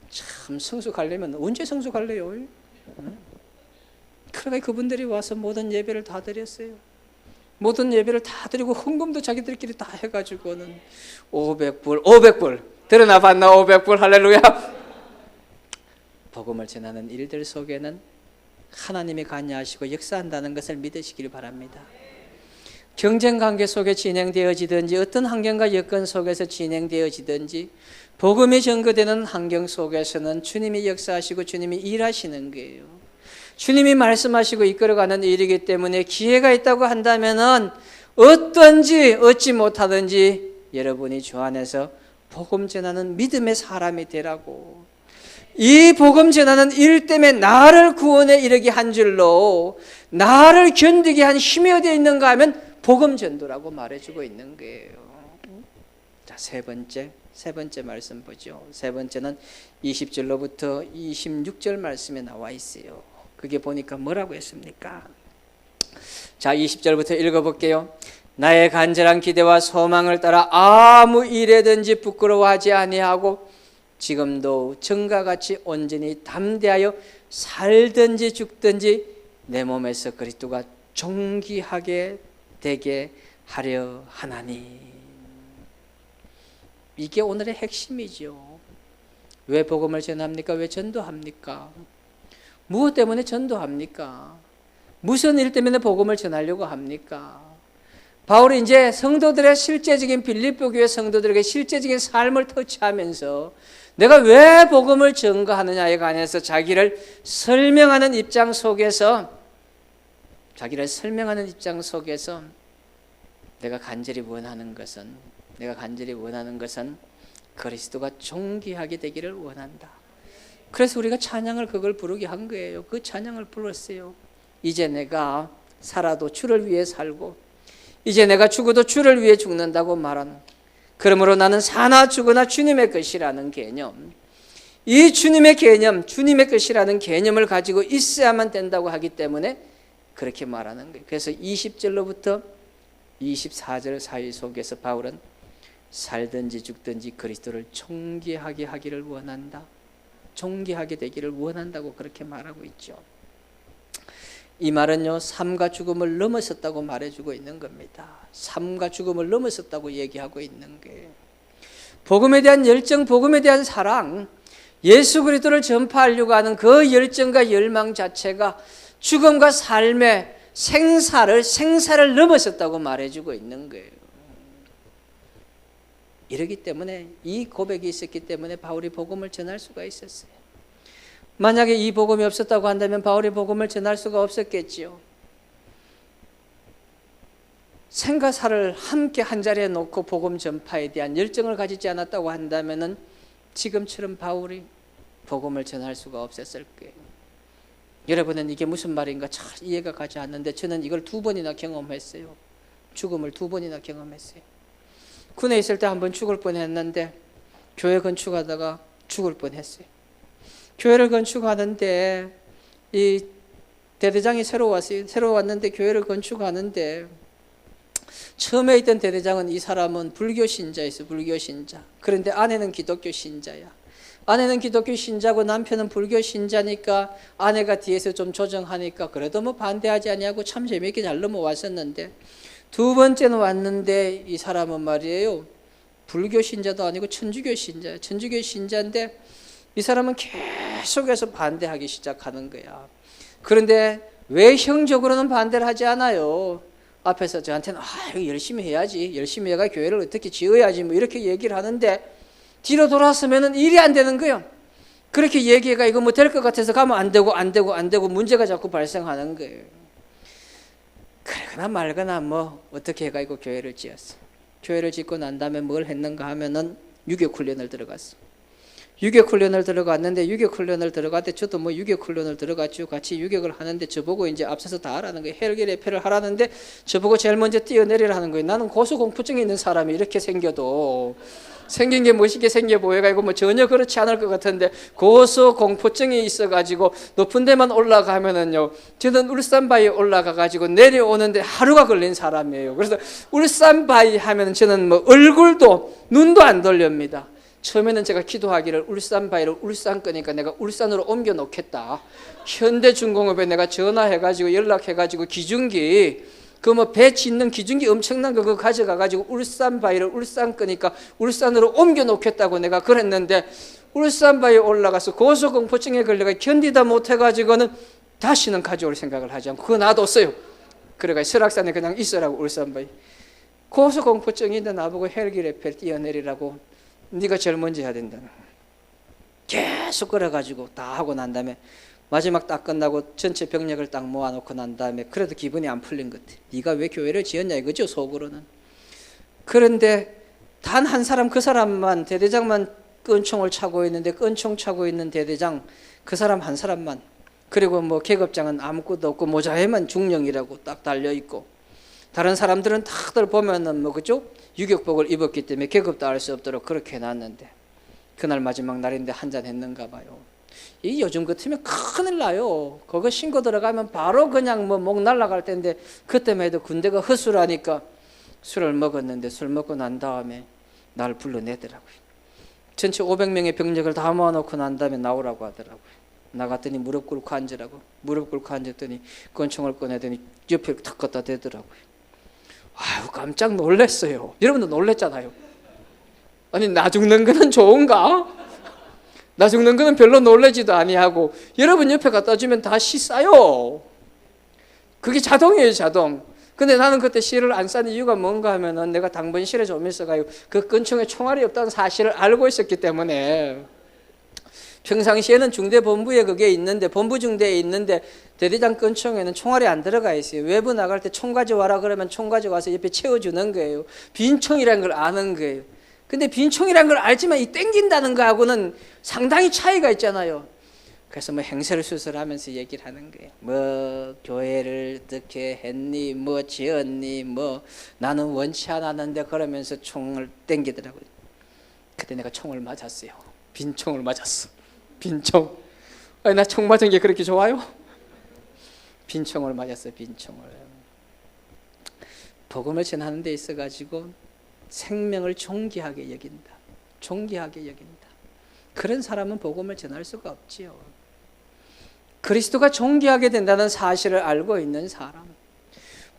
참 성숙하려면 언제 성숙할래요? 그러니까 그분들이 와서 모든 예배를 다 드렸어요. 모든 예배를 다 드리고 헌금도 자기들끼리 다 해가지고는 500불 드러나 봤나. 500불. 할렐루야. 복음을 전하는 일들 속에는 하나님이 관여하시고 역사한다는 것을 믿으시길 바랍니다. 경쟁관계 속에 진행되어지든지 어떤 환경과 여건 속에서 진행되어지든지 복음이 전거되는 환경 속에서는 주님이 역사하시고 주님이 일하시는 거예요. 주님이 말씀하시고 이끌어가는 일이기 때문에 기회가 있다고 한다면은 어떤지 얻지 못하든지 여러분이 주 안에서 복음 전하는 믿음의 사람이 되라고. 이 복음 전하는 일 때문에 나를 구원에 이르게 한 줄로 나를 견디게 한 힘이 어디에 있는가 하면 복음 전도라고 말해주고 있는 거예요. 자, 세 번째 말씀 보죠. 세 번째는 20절로부터 26절 말씀에 나와 있어요. 그게 보니까 뭐라고 했습니까? 자, 20절부터 읽어볼게요. 나의 간절한 기대와 소망을 따라 아무 일에든지 부끄러워하지 아니하고 지금도 전과 같이 온전히 담대하여 살든지 죽든지 내 몸에서 그리스도가 존귀하게 되게 하려 하나니. 이게 오늘의 핵심이죠. 왜 복음을 전합니까? 왜 전도합니까? 무엇 때문에 전도합니까? 무슨 일 때문에 복음을 전하려고 합니까? 바울이 이제 성도들의 실제적인 빌립보 교회 성도들에게 실제적인 삶을 터치하면서 내가 왜 복음을 전가하느냐에 관해서 자기를 설명하는 입장 속에서 내가 간절히 원하는 것은 그리스도가 존귀하게 되기를 원한다. 그래서 우리가 찬양을 그걸 부르게 한 거예요. 그 찬양을 불렀어요. 이제 내가 살아도 주를 위해 살고 이제 내가 죽어도 주를 위해 죽는다고 말하는, 그러므로 나는 사나 죽으나 주님의 것이라는 개념, 이 주님의 개념, 주님의 것이라는 개념을 가지고 있어야만 된다고 하기 때문에 그렇게 말하는 거예요. 그래서 20절로부터 24절 사이 속에서 바울은 살든지 죽든지 그리스도를 존귀하게 하기를 원한다, 존귀하게 되기를 원한다고 그렇게 말하고 있죠. 이 말은요, 삶과 죽음을 넘어섰다고 말해주고 있는 겁니다. 삶과 죽음을 넘어섰다고 얘기하고 있는 거예요. 복음에 대한 열정, 복음에 대한 사랑, 예수 그리스도를 전파하려고 하는 그 열정과 열망 자체가 죽음과 삶의 생사를 넘어섰다고 말해주고 있는 거예요. 이러기 때문에, 이 고백이 있었기 때문에 바울이 복음을 전할 수가 있었어요. 만약에 이 복음이 없었다고 한다면 바울이 복음을 전할 수가 없었겠지요. 생과 사를 함께 한 자리에 놓고 복음 전파에 대한 열정을 가지지 않았다고 한다면 지금처럼 바울이 복음을 전할 수가 없었을 거예요. 여러분은 이게 무슨 말인가 잘 이해가 가지 않는데 저는 이걸 2번이나 경험했어요. 죽음을 2번이나 경험했어요. 군에 있을 때 1번 죽을 뻔했는데 교회 건축하다가 죽을 뻔했어요. 교회를 건축하는데 이 대대장이 새로 왔어요. 새로 왔는데 교회를 건축하는데 처음에 있던 대대장은 이 사람은 불교 신자였어요. 불교 신자. 그런데 아내는 기독교 신자야. 아내는 기독교 신자고 남편은 불교 신자니까 아내가 뒤에서 좀 조정하니까 그래도 뭐 반대하지 아니하고 참 재미있게 잘 넘어왔었는데 2번째는 왔는데 이 사람은 말이에요, 불교 신자도 아니고 천주교 신자야. 천주교 신자인데 이 사람은 계속해서 반대하기 시작하는 거야. 그런데 외형적으로는 반대를 하지 않아요. 앞에서 저한테는 이거 열심히 해야지, 열심히 해가 교회를 어떻게 지어야지 뭐 이렇게 얘기를 하는데 뒤로 돌아서면은 일이 안 되는 거예요. 그렇게 얘기해가 이거 뭐 될 것 같아서 가면 안 되고 문제가 자꾸 발생하는 거예요. 그러거나 말거나 뭐 어떻게 해가 이거 교회를 지었어. 교회를 짓고 난 다음에 뭘 했는가 하면은 유격훈련을 들어갔어. 유격훈련을 들어갔는데 유격훈련을 들어갈 때 저도 뭐 유격훈련을 들어갔죠. 같이 유격을 하는데 저보고 이제 앞서서 다 하라는 거예요. 헬기 레페를 하라는데 저보고 제일 먼저 뛰어내리라는 거예요. 나는 고소공포증이 있는 사람이 이렇게 생겨도 생긴 게 멋있게 생겨 보여가지고 뭐 전혀 그렇지 않을 것 같은데 고소공포증이 있어가지고 높은 데만 올라가면은요, 저는 울산바위에 올라가가지고 내려오는데 하루가 걸린 사람이에요. 그래서 울산바위 하면 저는 뭐 얼굴도 눈도 안 돌립니다. 처음에는 제가 기도하기를 울산바위를 울산 거니까 내가 울산으로 옮겨 놓겠다. 현대중공업에 내가 전화해가지고 연락해가지고 기중기 그 뭐 배 짓는 기중기 엄청난 거 그거 가져가가지고 울산바위를 울산 거니까 울산으로 옮겨 놓겠다고 내가 그랬는데 울산바위에 올라가서 고소공포증에 걸려가 견디다 못해가지고는 다시는 가져올 생각을 하지 않고 그거 놔뒀어요. 그래가 설악산에 그냥 있으라고 울산바위. 고소공포증인데 나보고 헬기 레펠 뛰어내리라고 네가 제일 먼저 해야 된다. 계속 끌어가지고 다 하고 난 다음에 마지막 딱 끝나고 전체 병력을 딱 모아놓고 난 다음에 그래도 기분이 안 풀린 것 같아. 네가 왜 교회를 지었냐 이거죠 속으로는. 그런데 단 한 사람, 그 사람만, 대대장만 끈총을 차고 있는데, 끈총 차고 있는 대대장 그 사람 한 사람만, 그리고 뭐 계급장은 아무것도 없고 모자에만 중령이라고 딱 달려있고, 다른 사람들은 다들 보면은 뭐 그죠? 유격복을 입었기 때문에 계급도 알 수 없도록 그렇게 해놨는데, 그날 마지막 날인데 한잔 했는가 봐요. 이 요즘 같으면 큰일 나요. 그거 신고 들어가면 바로 그냥 뭐 목 날아갈 텐데, 그때만 해도 군대가 허술하니까 술을 먹었는데, 술 먹고 난 다음에 날 불러내더라고요. 전체 500명의 병력을 다 모아놓고 난 다음에 나오라고 하더라고요. 나갔더니 무릎 꿇고 앉으라고. 무릎 꿇고 앉았더니 권총을 꺼내더니 옆에 탁 갖다 대더라고요. 아유, 깜짝 놀랐어요. 여러분도 놀랬잖아요. 아니, 나 죽는 거는 좋은가? 나 죽는 거는 별로 놀라지도 아니하고, 여러분 옆에 갖다 주면 다 시 싸요. 그게 자동이에요, 자동. 근데 나는 그때 실을 안 싼 이유가 뭔가 하면은, 내가 당번실에 좀 있어가지고 그 끈총에 총알이 없다는 사실을 알고 있었기 때문에. 평상시에는 중대본부에 그게 있는데, 본부 중대에 있는데 대대장 끈총에는 총알이 안 들어가 있어요. 외부 나갈 때 총 가져와라 그러면 총 가져와서 옆에 채워주는 거예요. 빈 총이라는 걸 아는 거예요. 근데 빈 총이라는 걸 알지만 이 땡긴다는 거하고는 상당히 차이가 있잖아요. 그래서 뭐 행세를 수설하면서 얘기를 하는 거예요. 뭐 교회를 어떻게 했니, 뭐 지었니, 뭐 나는 원치 않았는데, 그러면서 총을 땡기더라고요. 그때 내가 총을 맞았어요. 빈 총을 맞았어. 빈 총. 아니, 나 총 맞은 게 그렇게 좋아요? 빈 총을 맞았어. 빈 총을. 복음을 전하는 데 있어가지고 생명을 존귀하게 여긴다. 존귀하게 여긴다. 그런 사람은 복음을 전할 수가 없지요. 그리스도가 존귀하게 된다는 사실을 알고 있는 사람,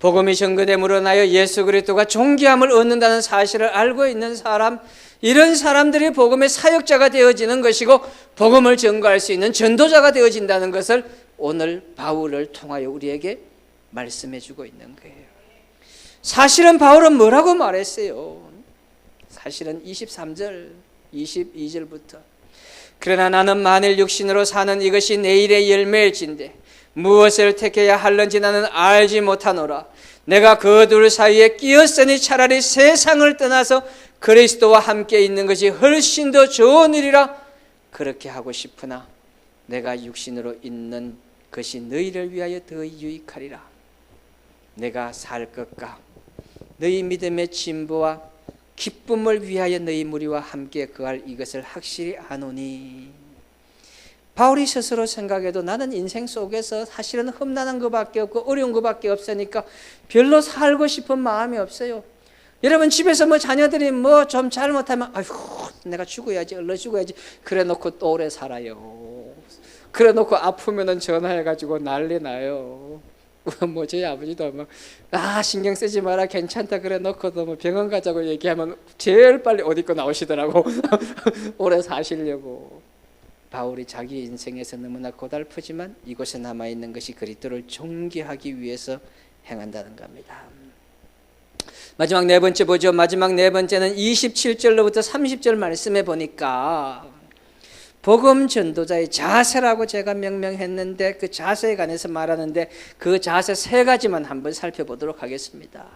복음이 전거됨으로 인하여 예수 그리스도가 존귀함을 얻는다는 사실을 알고 있는 사람, 이런 사람들이 복음의 사역자가 되어지는 것이고 복음을 전거할 수 있는 전도자가 되어진다는 것을 오늘 바울을 통하여 우리에게 말씀해 주고 있는 거예요. 사실은 바울은 뭐라고 말했어요? 사실은 23절, 22절부터 그러나 나는 만일 육신으로 사는 이것이 내일의 열매일진데 무엇을 택해야 할는지 나는 알지 못하노라. 내가 그 둘 사이에 끼었으니 차라리 세상을 떠나서 그리스도와 함께 있는 것이 훨씬 더 좋은 일이라 그렇게 하고 싶으나 내가 육신으로 있는 것이 너희를 위하여 더 유익하리라. 내가 살 것과 너희 믿음의 진보와 기쁨을 위하여 너희 무리와 함께 거할 이것을 확실히 아노니. 바울이 스스로 생각해도 나는 인생 속에서 사실은 험난한 것밖에 없고 어려운 것밖에 없으니까 별로 살고 싶은 마음이 없어요. 여러분 집에서 뭐 자녀들이 뭐 좀 잘못하면 아이고 내가 죽어야지, 얼른 죽어야지, 그래 놓고 또 오래 살아요. 그래 놓고 아프면은 전화해가지고 난리 나요. 뭐 저희 아버지도 막 신경 쓰지 마라 괜찮다 그래 놓고도 뭐 병원 가자고 얘기하면 제일 빨리 옷 입고 나오시더라고. 오래 사시려고. 바울이 자기 인생에서 너무나 고달프지만 이곳에 남아있는 것이 그리스도를 존귀하기 위해서 행한다는 겁니다. 마지막 네 번째 보죠. 마지막 네 번째는 27절로부터 30절 말씀해 보니까 복음 전도자의 자세라고 제가 명명했는데 그 자세에 관해서 말하는데 그 자세 세 가지만 한번 살펴보도록 하겠습니다.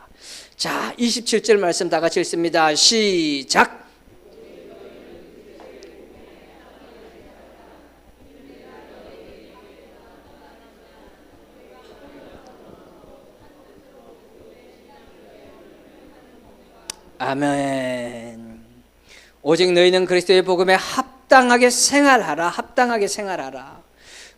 자, 27절 말씀 다 같이 읽습니다. 시작. 아멘. 오직 너희는 그리스도의 복음에 합당하게 생활하라. 합당하게 생활하라.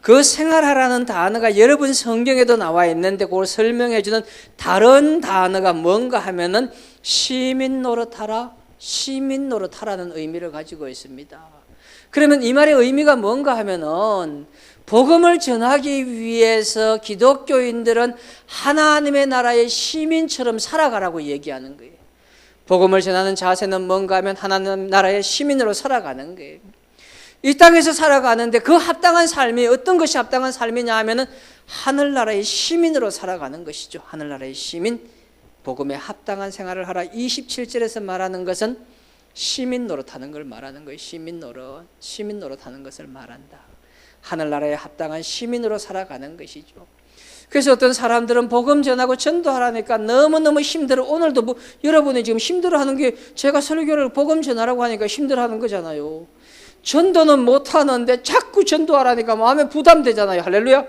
그 생활하라는 단어가 여러분 성경에도 나와 있는데 그걸 설명해 주는 다른 단어가 뭔가 하면은 시민 노릇하라, 시민 노릇하라는 의미를 가지고 있습니다. 그러면 이 말의 의미가 뭔가 하면은 복음을 전하기 위해서 기독교인들은 하나님의 나라의 시민처럼 살아가라고 얘기하는 거예요. 복음을 전하는 자세는 뭔가 하면 하나님 나라의 시민으로 살아가는 거예요. 이 땅에서 살아가는데 그 합당한 삶이 어떤 것이 합당한 삶이냐 하면은 하늘나라의 시민으로 살아가는 것이죠. 하늘나라의 시민, 복음에 합당한 생활을 하라. 27절에서 말하는 것은 시민 노릇하는 걸 말하는 거예요. 시민 노릇하는 것을 말한다. 하늘나라에 합당한 시민으로 살아가는 것이죠. 그래서 어떤 사람들은 복음 전하고 전도하라니까 너무너무 힘들어. 오늘도 여러분이 지금 힘들어하는 게 제가 설교를 복음 전하라고 하니까 힘들어하는 거잖아요. 전도는 못하는데 자꾸 전도하라니까 마음에 부담되잖아요. 할렐루야.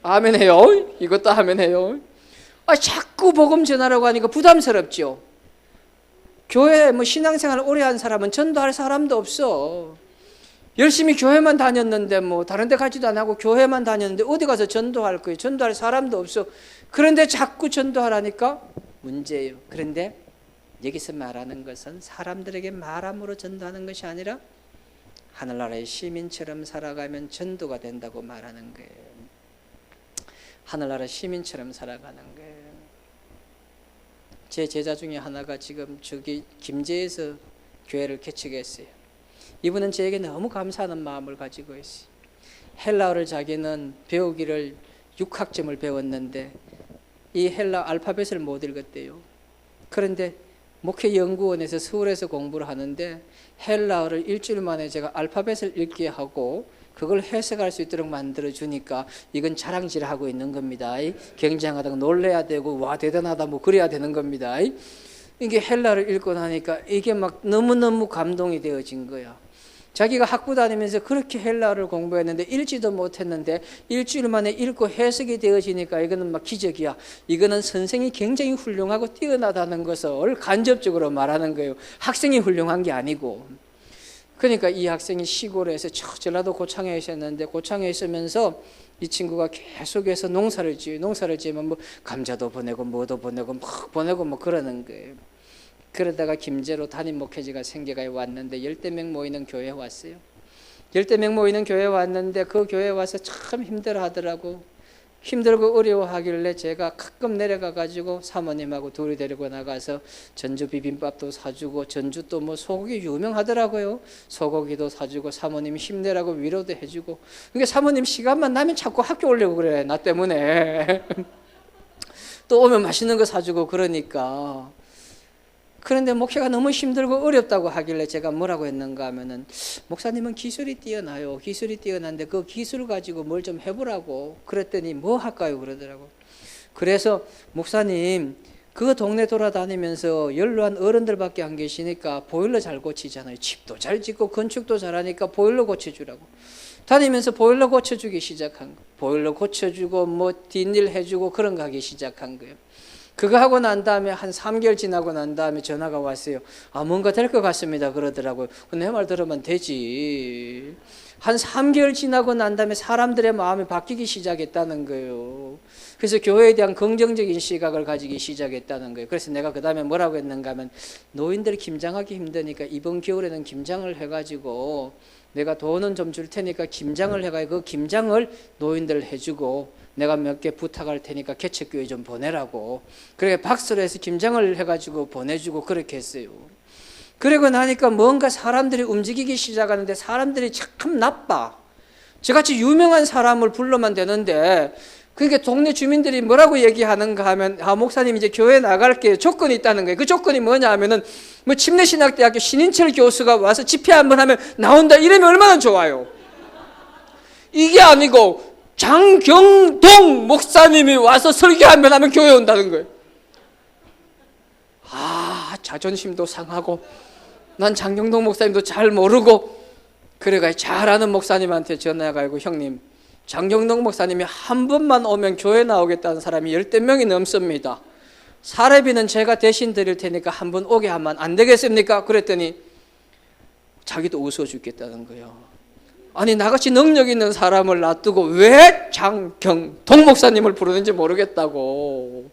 아멘 해요. 이것도 아멘 해요. 자꾸 복음 전하라고 하니까 부담스럽죠. 교회 신앙생활 오래 한 사람은 전도할 사람도 없어. 열심히 교회만 다녔는데 다른 데 가지도 안 하고 교회만 다녔는데 어디 가서 전도할 거예요? 전도할 사람도 없어. 그런데 자꾸 전도하라니까 문제예요. 그런데 여기서 말하는 것은 사람들에게 말함으로 전도하는 것이 아니라 하늘나라의 시민처럼 살아가면 전도가 된다고 말하는 거예요. 하늘나라 시민처럼 살아가는 거예요. 제 제자 중에 하나가 지금 저기 김제에서 교회를 개척했어요. 이분은 저에게 너무 감사하는 마음을 가지고 있어요. 헬라어를 자기는 배우기를 6학점을 배웠는데 이 헬라 알파벳을 못 읽었대요. 그런데 목회연구원에서 서울에서 공부를 하는데 헬라어를 일주일 만에 제가 알파벳을 읽게 하고 그걸 해석할 수 있도록 만들어주니까 이건 자랑질하고 있는 겁니다. 굉장하다고 놀래야 되고 와 대단하다 그래야 되는 겁니다. 이게 헬라를 읽고 나니까 이게 막 너무너무 감동이 되어진 거야. 자기가 학부 다니면서 그렇게 헬라어를 공부했는데 읽지도 못했는데 일주일 만에 읽고 해석이 되어지니까 이거는 막 기적이야. 이거는 선생이 굉장히 훌륭하고 뛰어나다는 것을 간접적으로 말하는 거예요. 학생이 훌륭한 게 아니고. 그러니까 이 학생이 시골에서 전라도 고창에 있었는데 고창에 있으면서 이 친구가 계속해서 농사를 지으면 감자도 보내고 뭐도 보내고 막 보내고 그러는 거예요. 그러다가 김제로 담임 목회지가 생겨가 왔는데 10명 모이는 교회에 왔어요. 10명 모이는 교회에 왔는데 그 교회에 와서 참 힘들어 하더라고. 힘들고 어려워하길래 제가 가끔 내려가 가지고 사모님하고 둘이 데리고 나가서 전주 비빔밥도 사주고 전주 또 소고기 유명하더라고요. 소고기도 사주고 사모님 힘내라고 위로도 해주고. 그러니까 사모님 시간만 나면 자꾸 학교 오려고 그래. 나 때문에. 또 오면 맛있는 거 사주고 그러니까. 그런데 목회가 너무 힘들고 어렵다고 하길래 제가 뭐라고 했는가 하면은 목사님은 기술이 뛰어나요. 기술이 뛰어난데 그 기술 가지고 뭘 좀 해보라고. 그랬더니 뭐 할까요? 그러더라고. 그래서 목사님 그 동네 돌아다니면서 연로한 어른들밖에 안 계시니까 보일러 잘 고치잖아요. 집도 잘 짓고 건축도 잘하니까 보일러 고쳐주라고. 다니면서 보일러 고쳐주기 시작한 거. 보일러 고쳐주고 뒷일 해주고 그런 거 하기 시작한 거예요. 그거 하고 난 다음에 한 3개월 지나고 난 다음에 전화가 왔어요. 뭔가 될 것 같습니다. 그러더라고요. 내 말 들으면 되지. 한 3개월 지나고 난 다음에 사람들의 마음이 바뀌기 시작했다는 거예요. 그래서 교회에 대한 긍정적인 시각을 가지기 시작했다는 거예요. 그래서 내가 그 다음에 뭐라고 했는가 하면 노인들 김장하기 힘드니까 이번 겨울에는 김장을 해가지고 내가 돈은 좀 줄 테니까 김장을 해가지고 그 김장을 노인들 해주고 내가 몇 개 부탁할 테니까 개척교회 좀 보내라고. 그래 박수를 해서 김장을 해가지고 보내주고 그렇게 했어요. 그러고 나니까 뭔가 사람들이 움직이기 시작하는데 사람들이 참 나빠. 저같이 유명한 사람을 불러만 되는데 그러니까 동네 주민들이 뭐라고 얘기하는가 하면 목사님 이제 교회 나갈게 조건이 있다는 거예요. 그 조건이 뭐냐 하면은 침례신학대학교 신인철 교수가 와서 집회 한번 하면 나온다 이러면 얼마나 좋아요. 이게 아니고 장경동 목사님이 와서 설교 한번 하면 교회 온다는 거예요. 자존심도 상하고 난 장경동 목사님도 잘 모르고 그래가 잘 아는 목사님한테 전화해가지고 형님 장경동 목사님이 한 번만 오면 교회 나오겠다는 사람이 10명이 넘습니다. 사례비는 제가 대신 드릴 테니까 한 번 오게 하면 안 되겠습니까? 그랬더니 자기도 웃어 죽겠다는 거예요. 아니 나같이 능력 있는 사람을 놔두고 왜 장경동 목사님을 부르는지 모르겠다고.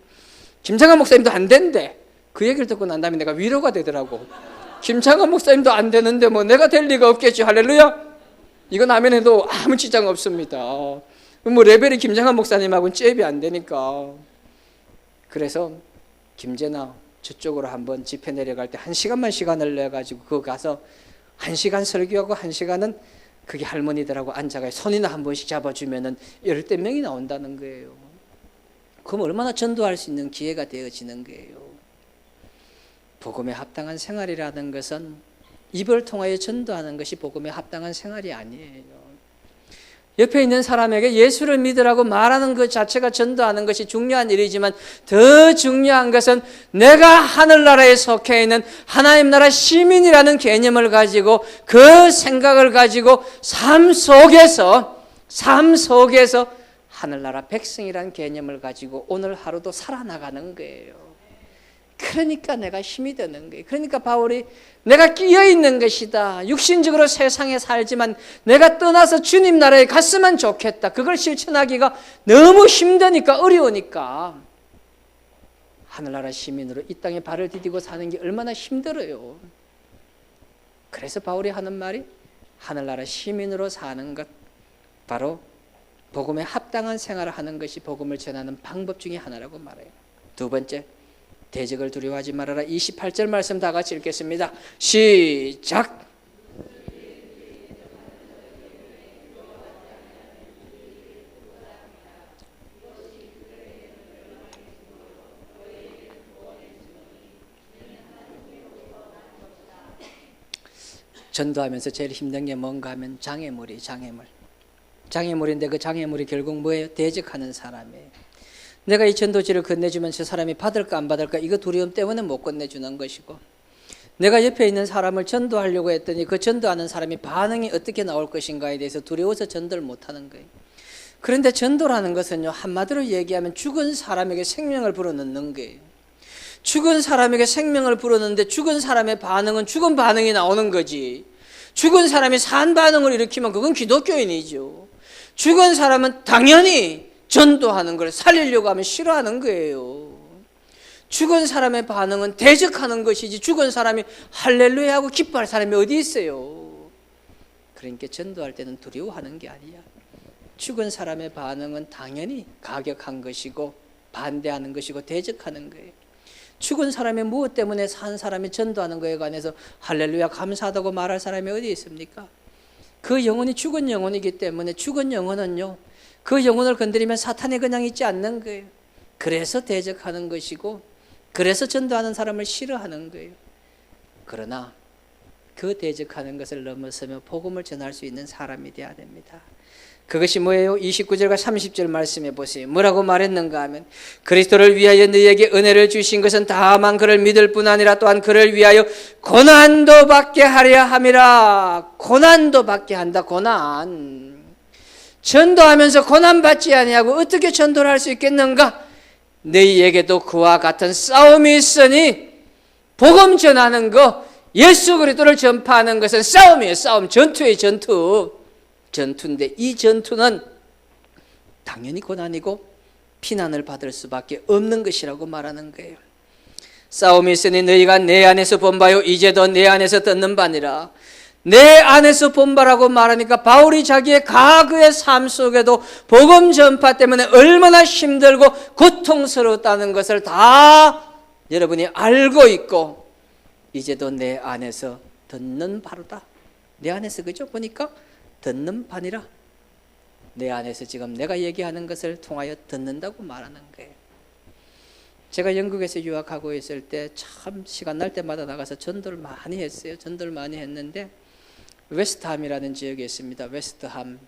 김창환 목사님도 안 된대. 그 얘기를 듣고 난 다음에 내가 위로가 되더라고. 김창환 목사님도 안 되는데 내가 될 리가 없겠지. 할렐루야. 이건 아멘해도 아무 지장 없습니다. 레벨이 김창환 목사님하고는 잽이 안 되니까. 그래서 김제나 저쪽으로 한번 집회 내려갈 때 1시간만 시간을 내가지고 그거 가서 1시간 설교하고 1시간은 그게 할머니들하고 앉아가 손이나 한 번씩 잡아주면은 10명이 나온다는 거예요. 그럼 얼마나 전도할 수 있는 기회가 되어지는 거예요. 복음에 합당한 생활이라는 것은 입을 통하여 전도하는 것이 복음에 합당한 생활이 아니에요. 옆에 있는 사람에게 예수를 믿으라고 말하는 것 자체가 전도하는 것이 중요한 일이지만 더 중요한 것은 내가 하늘나라에 속해 있는 하나님 나라 시민이라는 개념을 가지고 그 생각을 가지고 삶 속에서 하늘나라 백성이라는 개념을 가지고 오늘 하루도 살아나가는 거예요. 그러니까 내가 힘이 되는 거예요. 그러니까 바울이 내가 끼어 있는 것이다. 육신적으로 세상에 살지만 내가 떠나서 주님 나라에 갔으면 좋겠다. 그걸 실천하기가 너무 힘드니까, 어려우니까 하늘나라 시민으로 이 땅에 발을 디디고 사는 게 얼마나 힘들어요. 그래서 바울이 하는 말이 하늘나라 시민으로 사는 것, 바로 복음에 합당한 생활을 하는 것이 복음을 전하는 방법 중에 하나라고 말해요. 두 번째, 대적을 두려워하지 말아라. 28절 말씀 다 같이 읽겠습니다. 시작. 전도하면서 제일 힘든 게 뭔가 하면 장애물인데 그 장애물이 결국 뭐예요? 대적하는 사람이에요. 내가 이 전도지를 건네주면 저 사람이 받을까 안 받을까, 이거 두려움 때문에 못 건네주는 것이고, 내가 옆에 있는 사람을 전도하려고 했더니 그 전도하는 사람이 반응이 어떻게 나올 것인가에 대해서 두려워서 전도를 못하는 거예요. 그런데 전도라는 것은요, 한마디로 얘기하면 죽은 사람에게 생명을 불어넣는 거예요. 죽은 사람에게 생명을 불어넣는데 죽은 사람의 반응은 죽은 반응이 나오는 거지. 죽은 사람이 산 반응을 일으키면 그건 기독교인이죠. 죽은 사람은 당연히 전도하는 걸 살리려고 하면 싫어하는 거예요. 죽은 사람의 반응은 대적하는 것이지, 죽은 사람이 할렐루야 하고 기뻐할 사람이 어디 있어요. 그러니까 전도할 때는 두려워하는 게 아니야. 죽은 사람의 반응은 당연히 가격한 것이고 반대하는 것이고 대적하는 거예요. 죽은 사람이 무엇 때문에 산 사람이 전도하는 것에 관해서 할렐루야 감사하다고 말할 사람이 어디 있습니까? 그 영혼이 죽은 영혼이기 때문에, 죽은 영혼은요, 그 영혼을 건드리면 사탄이 그냥 있지 않는 거예요. 그래서 대적하는 것이고, 그래서 전도하는 사람을 싫어하는 거예요. 그러나 그 대적하는 것을 넘어서며 복음을 전할 수 있는 사람이 되어야 됩니다. 그것이 뭐예요? 29절과 30절 말씀해 보세요. 뭐라고 말했는가 하면, 그리스도를 위하여 너희에게 은혜를 주신 것은 다만 그를 믿을 뿐 아니라 또한 그를 위하여 고난도 받게 하려 함이라. 고난도 받게 한다. 고난. 전도하면서 고난받지 아니하고 어떻게 전도를 할 수 있겠는가? 너희에게도 그와 같은 싸움이 있으니, 복음 전하는 거, 예수 그리스도를 전파하는 것은 싸움이에요. 싸움, 전투예요. 전투인데 이 전투는 당연히 고난이고 피난을 받을 수밖에 없는 것이라고 말하는 거예요. 싸움이 있으니 너희가 내 안에서 본 바요 이제도 내 안에서 듣는 바니라. 내 안에서 본 바라고 말하니까 바울이 자기의 과거의 삶 속에도 복음 전파 때문에 얼마나 힘들고 고통스러웠다는 것을 다 여러분이 알고 있고, 이제도 내 안에서 듣는 바로다. 내 안에서, 그죠? 보니까 듣는 바니라. 내 안에서 지금 내가 얘기하는 것을 통하여 듣는다고 말하는 거예요. 제가 영국에서 유학하고 있을 때 참 시간 날 때마다 나가서 전도를 많이 했어요. 전도를 많이 했는데 웨스트함이라는 지역에 있습니다. 웨스트함,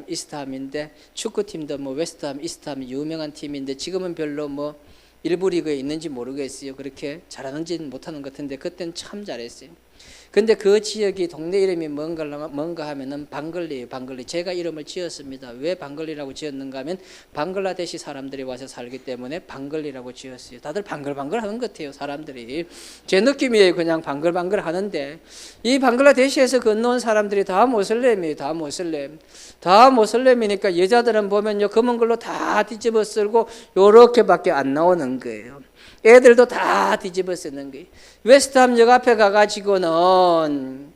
이스트함인데 축구팀도 뭐 웨스트함, 이스트함이 유명한 팀인데 지금은 별로 뭐 일부 리그에 있는지 모르겠어요. 그렇게 잘하는지는 못하는 것 같은데 그때는 참 잘했어요. 근데 그 지역이 동네 이름이 뭔가 하면은 방글리예요. 방글리. 제가 이름을 지었습니다. 왜 방글리라고 지었는가 하면 방글라데시 사람들이 와서 살기 때문에 방글리라고 지었어요. 다들 방글방글 하는 것 같아요. 사람들이. 제 느낌이에요. 그냥 방글방글 하는데 이 방글라데시에서 건너온 사람들이 다 모슬렘이에요. 다 모슬렘이니까 여자들은 보면요, 검은 걸로 다 뒤집어 쓰고 요렇게밖에 안 나오는 거예요. 애들도 다 뒤집어 쓰는 거예요. 웨스트함 역 앞에 가가지고는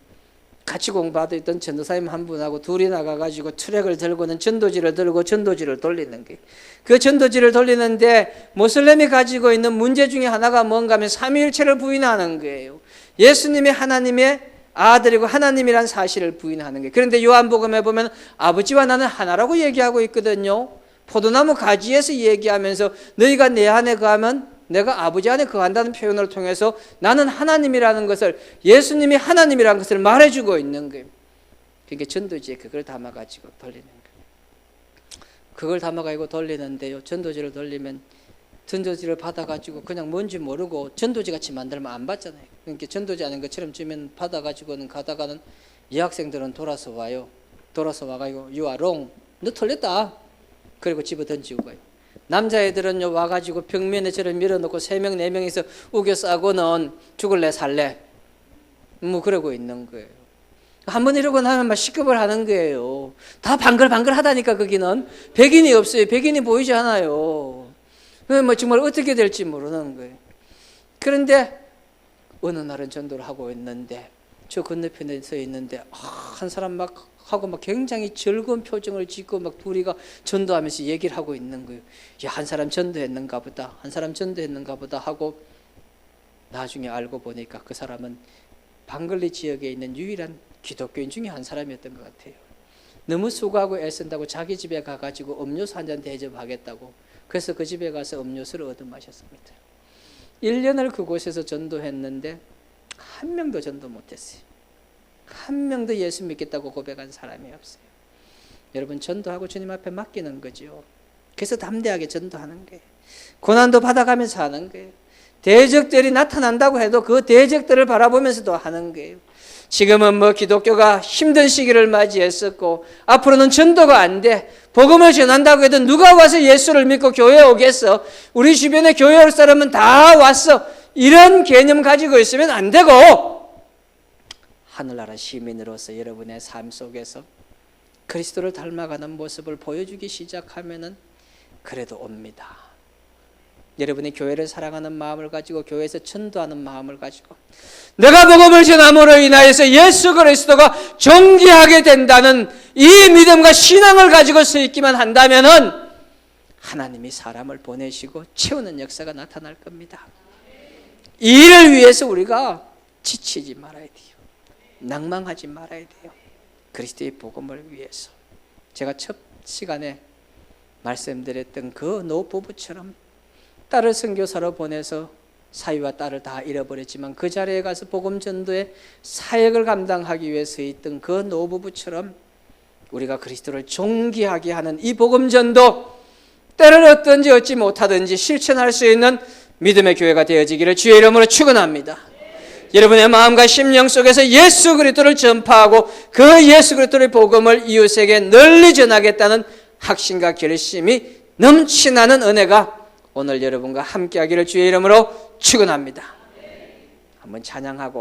같이 공부하고 있던 전도사님 한 분하고 둘이 나가가지고 트랙을 들고는 전도지를 들고 전도지를 돌리는 거예요. 그 전도지를 돌리는데 모슬렘이 가지고 있는 문제 중에 하나가 뭔가 하면 삼위일체를 부인하는 거예요. 예수님이 하나님의 아들이고 하나님이란 사실을 부인하는 거예요. 그런데 요한복음에 보면 아버지와 나는 하나라고 얘기하고 있거든요. 포도나무 가지에서 얘기하면서 너희가 내 안에 거하면 내가 아버지 안에 거한다는 표현을 통해서 나는 하나님이라는 것을, 예수님이 하나님이라는 것을 말해주고 있는 거예요. 그러니까 전도지에 그걸 담아가지고 돌리는 거예요. 그걸 담아가지고 돌리는데요. 전도지를 돌리면 전도지를 받아가지고 그냥 뭔지 모르고 전도지 같이 만들면 안 받잖아요. 그러니까 전도지 아닌 것처럼 주면 받아가지고는 가다가는 여학생들은 돌아서 와요. 돌아서 와가지고 You are wrong. 너 틀렸다. 그리고 집어 던지고 가요. 남자애들은 와가지고 벽면에 저를 밀어놓고 3명 4명이서 우겨 싸고는 죽을래 살래 뭐 그러고 있는 거예요. 한번 이러고 나면 막 시급을 하는 거예요. 다 방글방글 하다니까. 거기는 백인이 없어요. 백인이 보이지 않아요. 뭐 정말 어떻게 될지 모르는 거예요. 그런데 어느 날은 전도를 하고 있는데 저 건너편에 서 있는데 한 사람 막 하고 막 굉장히 즐거운 표정을 짓고 막 둘이가 전도하면서 얘기를 하고 있는 거예요. 야, 한 사람 전도했는가 보다. 한 사람 전도했는가 보다 하고 나중에 알고 보니까 그 사람은 방글리 지역에 있는 유일한 기독교인 중에 한 사람이었던 것 같아요. 너무 수고하고 애쓴다고 자기 집에 가가지고 음료수 한 잔 대접하겠다고 그래서 그 집에 가서 음료수를 얻어 마셨습니다. 1년을 그곳에서 전도했는데 한 명도 전도 못했어요. 한 명도 예수 믿겠다고 고백한 사람이 없어요. 여러분 전도하고 주님 앞에 맡기는 거죠. 그래서 담대하게 전도하는 거예요. 고난도 받아가면서 하는 거예요. 대적들이 나타난다고 해도 그 대적들을 바라보면서도 하는 거예요. 지금은 뭐 기독교가 힘든 시기를 맞이했었고 앞으로는 전도가 안 돼. 복음을 전한다고 해도 누가 와서 예수를 믿고 교회에 오겠어? 우리 주변에 교회 올 사람은 다 왔어. 이런 개념 가지고 있으면 안 되고 하늘나라 시민으로서 여러분의 삶 속에서 그리스도를 닮아가는 모습을 보여주기 시작하면은 그래도 옵니다. 여러분이 교회를 사랑하는 마음을 가지고 교회에서 전도하는 마음을 가지고 내가 복음을 전함으로 인하여서 예수 그리스도가 존귀하게 된다는 이 믿음과 신앙을 가지고 서 있기만 한다면은 하나님이 사람을 보내시고 채우는 역사가 나타날 겁니다. 이 일을 위해서 우리가 지치지 말아야 돼요. 낭망하지 말아야 돼요. 그리스도의 복음을 위해서. 제가 첫 시간에 말씀드렸던 그 노부부처럼 딸을 선교사로 보내서 사위와 딸을 다 잃어버렸지만 그 자리에 가서 복음 전도의 사역을 감당하기 위해서 있던 그 노부부처럼 우리가 그리스도를 존귀하게 하는 이 복음 전도 때를 얻든지 얻지 못하든지 실천할 수 있는 믿음의 교회가 되어지기를 주의 이름으로 축원합니다. 여러분의 마음과 심령 속에서 예수 그리스도를 전파하고 그 예수 그리스도의 복음을 이웃에게 널리 전하겠다는 확신과 결심이 넘치나는 은혜가 오늘 여러분과 함께하기를 주의 이름으로 축원합니다. 한번 찬양하고